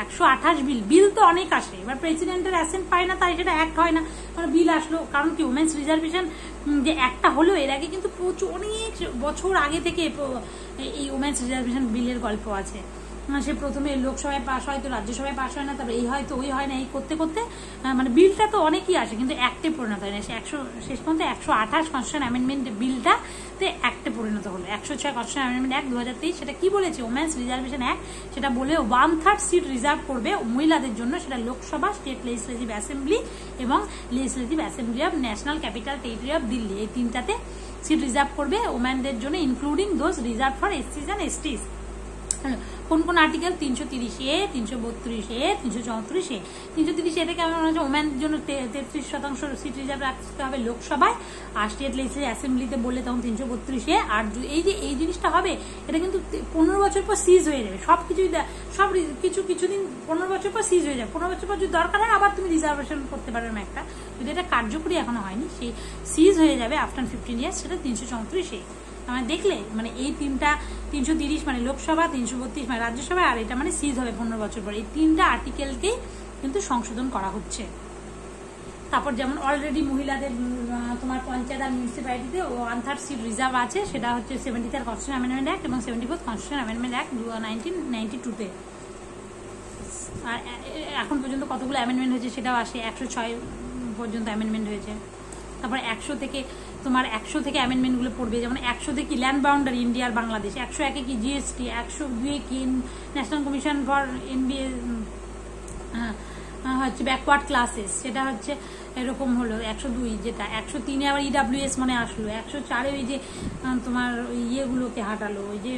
128 বিল তো অনেক আসে। এবার প্রেসিডেন্টের অ্যাসেন্ট পায় না, তাই সেটা অ্যাক্ট হয় না, মানে বিল আসলো। কারণ কি, ওমেন্স রিজার্ভেশন যে একটা হলো, এর আগে কিন্তু প্রচুর অনেক বছর আগে থেকে এই ওমেন্স রিজার্ভেশন বিলের গল্প আছে। সে প্রথমে লোকসভায় পাস হয়, তো রাজ্যসভায় পাস হয় না, তারপরে এই হয় তো ওই হয় না, এই করতে করতে মানে বিলটা তো অনেকই আসে, কিন্তু অ্যাক্টে পরিণত হয় না। শেষ পর্যন্ত 128 কনস্টিটিউশন অ্যামেন্ডমেন্ট বিলটা অ্যাক্টে পরিণত হলো। 106 কনস্টিটিউশন অ্যামেন্ডমেন্ট অ্যাক্ট 2023, সেটা কি বলেছে? ওমেন্স রিজার্ভেশন অ্যাক্ট সেটা বলে 1/3 সিট রিজার্ভ করবে মহিলাদের জন্য, সেটা লোকসভা, স্টেট লেজিসলেটিভ অ্যাসেম্বলি এবং legislative assembly of national capital territory of Delhi, এই 3টাতে সিট রিজার্ভ করবে ওমেনদের জন্য, ইনক্লুডিং দোজ রিজার্ভ ফর এসসিজ অ্যান্ড এসটিজ। কোন article? 330A, 332A, 334A। 330A থেকে আমার মনে হচ্ছে ওমেনদের জন্য 33% সিট রিজার্ভ রাখতে হবে লোকসভায়, আর স্টেট লেজিসলেটিভ অ্যাসেম্বলিতে বললে তখন 332A। আর এই জিনিসটা হবে, এটা কিন্তু 15 বছর পর সিজ হয়ে যাবে। কিছুদিন 15 বছর পর সিজ হয়ে যাবে। 15 বছর পর যদি দরকার হয় আবার তুমি রিজার্ভেশন করতে পারবে একটা, যদি এটা কার্যকরী এখনো হয়নি, সেই সিজ হয়ে যাবে আফটার 15 ইয়ার্স, সেটা 334A। মানে দেখলে, মানে এই 330 মানে লোকসভা, 332 মানে রাজ্যসভা, আর এটা মানে সিজ হবে 15 বছর পর। এই 3টা আর্টিকেলকেই কিন্তু সংশোধন করা হচ্ছে। তারপর যেমন অলরেডি মহিলাদের তোমার পঞ্চায়েত আর মিউনিসিপ্যালিটিতে 1/3 সিট রিজার্ভ আছে, সেটা হচ্ছে 73 কনস্টিটিউশন অ্যামেন্ডমেন্ট অ্যাক্ট এবং 74 কনস্টিটিউশন অ্যামেন্ডমেন্ট অ্যাক্ট 1992-তে। আর এখন পর্যন্ত কতগুলো অ্যামেন্ডমেন্ট হয়েছে সেটাও আসে, 106 পর্যন্ত অ্যামেন্ডমেন্ট হয়েছে। তারপর 100 থেকে অ্যামেন্ডমেন্টগুলো পড়বে, যেমন 100 থেকে ল্যান্ড বাউন্ডারি ইন্ডিয়া আর বাংলাদেশ, 101 কি জিএসটি, 102 কি ন্যাশনাল কমিশন ফর এনবিএ হচ্ছে ব্যাকওয়ার্ড ক্লাসেস, সেটা হচ্ছে এরকম হলো 102, যেটা 103-এ আবার ইডাব্লিউএস মনে আসলো, 104-এ ওই যে তোমার ওই ইয়েগুলোকে হাঁটালো, ওই যে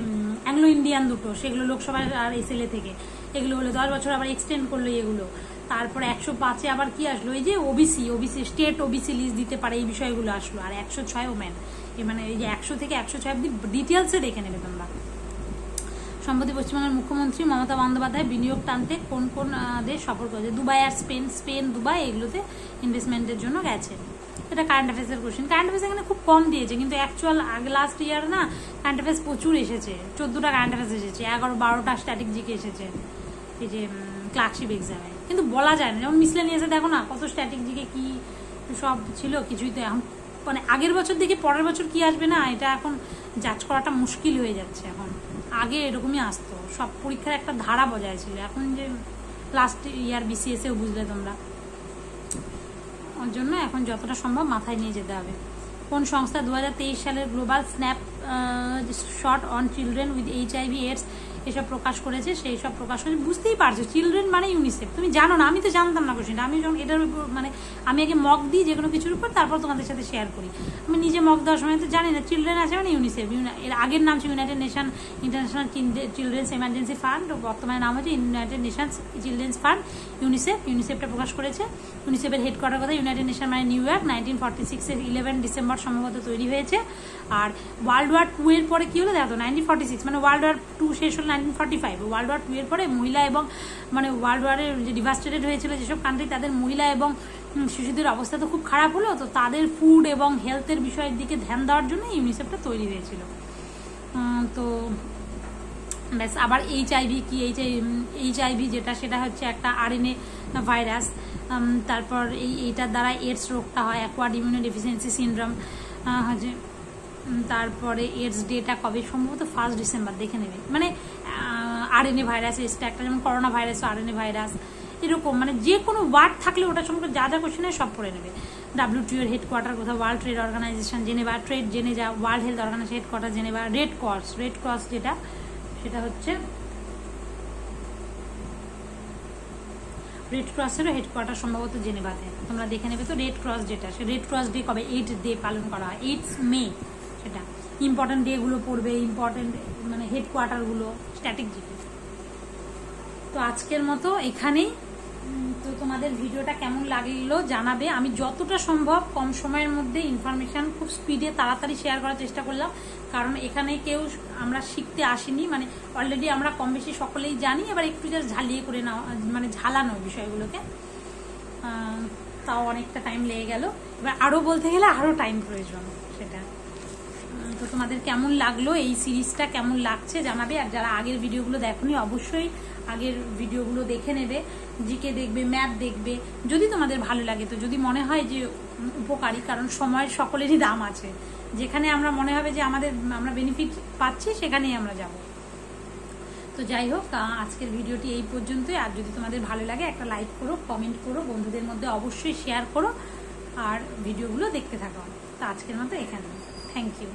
অ্যাংলো ইন্ডিয়ান দুটো, সেগুলো লোকসভা আর এসএলএ থেকে, এগুলো হলো 10 বছর আবার এক্সটেন্ড করলো এগুলো। তারপরে 105-এ আবার কি আসলো, এই যে ওবিসি স্টেট ওবিসি লিস্ট দিতে পারে, এই বিষয়গুলো আসলো। আর 106 ওমেন, মানে এই যে 100 থেকে 106 অব্দি ডিটেলসে দেখে নেবে তোমরা। সম্প্রতি পশ্চিমবঙ্গের মুখ্যমন্ত্রী মমতা বন্দ্যোপাধ্যায় বিনিয়োগ টানতে কোন দেশ সফর করেছে? দুবাই আর স্পেন, দুবাই, এগুলোতে ইনভেস্টমেন্টের জন্য গেছে। এটা কারেন্ট অ্যাফেয়ার্সের কোশ্চেন। কারেন্ট অ্যাফেয়ার্স এখানে খুব কম দিয়েছে, কিন্তু অ্যাকচুয়াল আগে লাস্ট ইয়ার না কারেন্ট অ্যাফেয়ার্স প্রচুর এসেছে, 14টা কারেন্ট অ্যাফেয়ার্স এসেছে, 11-12টা স্ট্যাটিক জিকে এসেছে এই যে ক্লার্কশিপ এক্সামে। কিন্তু বলা যায় না, যেমন মিসলেনিয়াসে দেখো না কত স্ট্যাটিক জিকে কি সব ছিল, কিছুই তো এখন মানে আগের বছর দেখে পরের বছর কি আসবে না, এটা এখন জাজ করাটা মুশকিল হয়ে যাচ্ছে। এখন আগে এরকমই আসতো, সব পরীক্ষার একটা ধারা বজায় ছিল, এখন যে লাস্ট ইয়ার বিসিএসেও বুঝলে তোমরা, ওর জন্য এখন যতটা সম্ভব মাথায় নিয়ে যেতে হবে। কোন সংস্থা 2023 সালের global snapshot on children with HIV/AIDS এসব প্রকাশ করেছে? সেই সব প্রকাশ করেছে, বুঝতেই পারছো চিলড্রেন মানে ইউনিসেফ। তুমি জানো না, আমি তো জানতাম না কোশ্চেনটা, আমি যখন এটার উপর মানে আমি আগে মক দিই যে কোনো কিছুর উপর, তারপর তোমাদের সাথে শেয়ার করি। আমি নিজে মক দেওয়ার সময় তো জানি না চিলড্রেন আছে মানে ইউনিসেফ। এর আগের নাম ছিল United nation international children's emergency fund, বর্তমানে নাম হচ্ছে ইউনাইটেড নেশনস চিলড্রেন্স ফান্ড, ইউনিসেফটা প্রকাশ করেছে। ইউনিসেফের হেডকোয়ার্টার কথা ইউনাইটেড নেশন মানে নিউ ইয়র্ক, 1946-এর 11 ডিসেম্বর সম্ভবত তৈরি হয়েছে। আর ওয়ার্ল্ড ওয়ার 2 এর পরে কি হলো দেখো 1946, মানে ওয়ার্ল্ড ওয়ার 2 শেষ হলো 1945, ওয়ার্ল্ড ওয়ার 2 এর পরে মহিলা এবং মানে ওয়ার্ল্ড ওয়ারের যে ডিভাস্টেটেড হয়েছিল যেসব কান্ট্রি, তাদের মহিলা এবং শিশুদের অবস্থা তো খুব খারাপ হলো, তো তাদের ফুড এবং হেলথের বিষয়ের দিকে ধ্যান দেওয়ার জন্য ইউনিসেফটা তৈরি হয়েছিল। তো ব্যাস, আবার এইচআইভি কি, এইচআইভি যেটা সেটা হচ্ছে একটা আরএনএ ভাইরাস। তারপর এইটার দ্বারা এডস রোগটা হয়, অ্যাকোয়ার্ড ইমিউনোডেফিসিয়েন্সি সিনড্রোম হচ্ছে। তারপরে এডস ডেটা কবে, সম্ভবত 1 ডিসেম্বর, দেখে নেবে। মানে আরএনএ ভাইরাস এডসটা একটা, যেমন করোনা ভাইরাস আরএনএ ভাইরাস, এরকম মানে যে কোনো ওয়ার্ড থাকলে ওটা সম্পর্কে যা যা কোশ্চেন হয় সব পড়ে নেবে। WTO এর হেডকোয়ার্টার কোথাও, World Trade Organization Geneva, trade জেনে যা, World health Organization headquarter Geneva, Red Cross যেটা সেটা হচ্ছে রেড ক্রসেরও হেডকোয়ার্টার সম্ভবত জেনেভাতে, তোমরা দেখে নেবে। তো রেড ক্রস যেটা, সে রেড ক্রস ডে কবে, 8 ডে পালন করা হয়, 8 মে। সেটা ইম্পর্টেন্ট ডেগুলো পড়বে, ইম্পর্টেন্ট মানে হেডকোয়ার্টারগুলো, স্ট্যাটিক জিকে। তো আজকের মতো এখানেই। তো তোমাদের ভিডিওটা কেমন লাগলো জানাবে। আমি যতটা সম্ভব কম সময়ের মধ্যে ইনফরমেশন খুব স্পিডে তাড়াতাড়ি শেয়ার করার চেষ্টা করলাম, কারণ এখানে কেউ আমরা শিখতে আসিনি, মানে অলরেডি আমরা কম বেশি সকলেই জানি, এবার একটু জাস্ট ঝালিয়ে করে নেওয়া, মানে ঝালানো বিষয়গুলোকে, তাও অনেকটা টাইম লেগে গেল। এবার আরও বলতে গেলে আরও টাইম প্রয়োজন সেটা। তো তোমাদের কেমন লাগলো, এই সিরিজটা কেমন লাগছে জানাবে। আর যারা আগের ভিডিওগুলো দেখোনি অবশ্যই আগের ভিডিওগুলো দেখে নেবে, জিকে দেখবে, ম্যাথ দেখবে, যদি তোমাদের ভালো লাগে। তো যদি মনে হয় যে উপকারী, কারণ সময়ের সকলেরই দাম আছে, যেখানে আমরা মনে হবে যে আমরা বেনিফিট পাচ্ছি সেখানেই আমরা যাব। তো যাই হোক, আজকের ভিডিওটি এই পর্যন্তই। আর যদি তোমাদের ভালো লাগে একটা লাইক করো, কমেন্ট করো, বন্ধুদের মধ্যে অবশ্যই শেয়ার করো, আর ভিডিওগুলো দেখতে থাকো। তো আজকের মতো এখানে, থ্যাংক ইউ।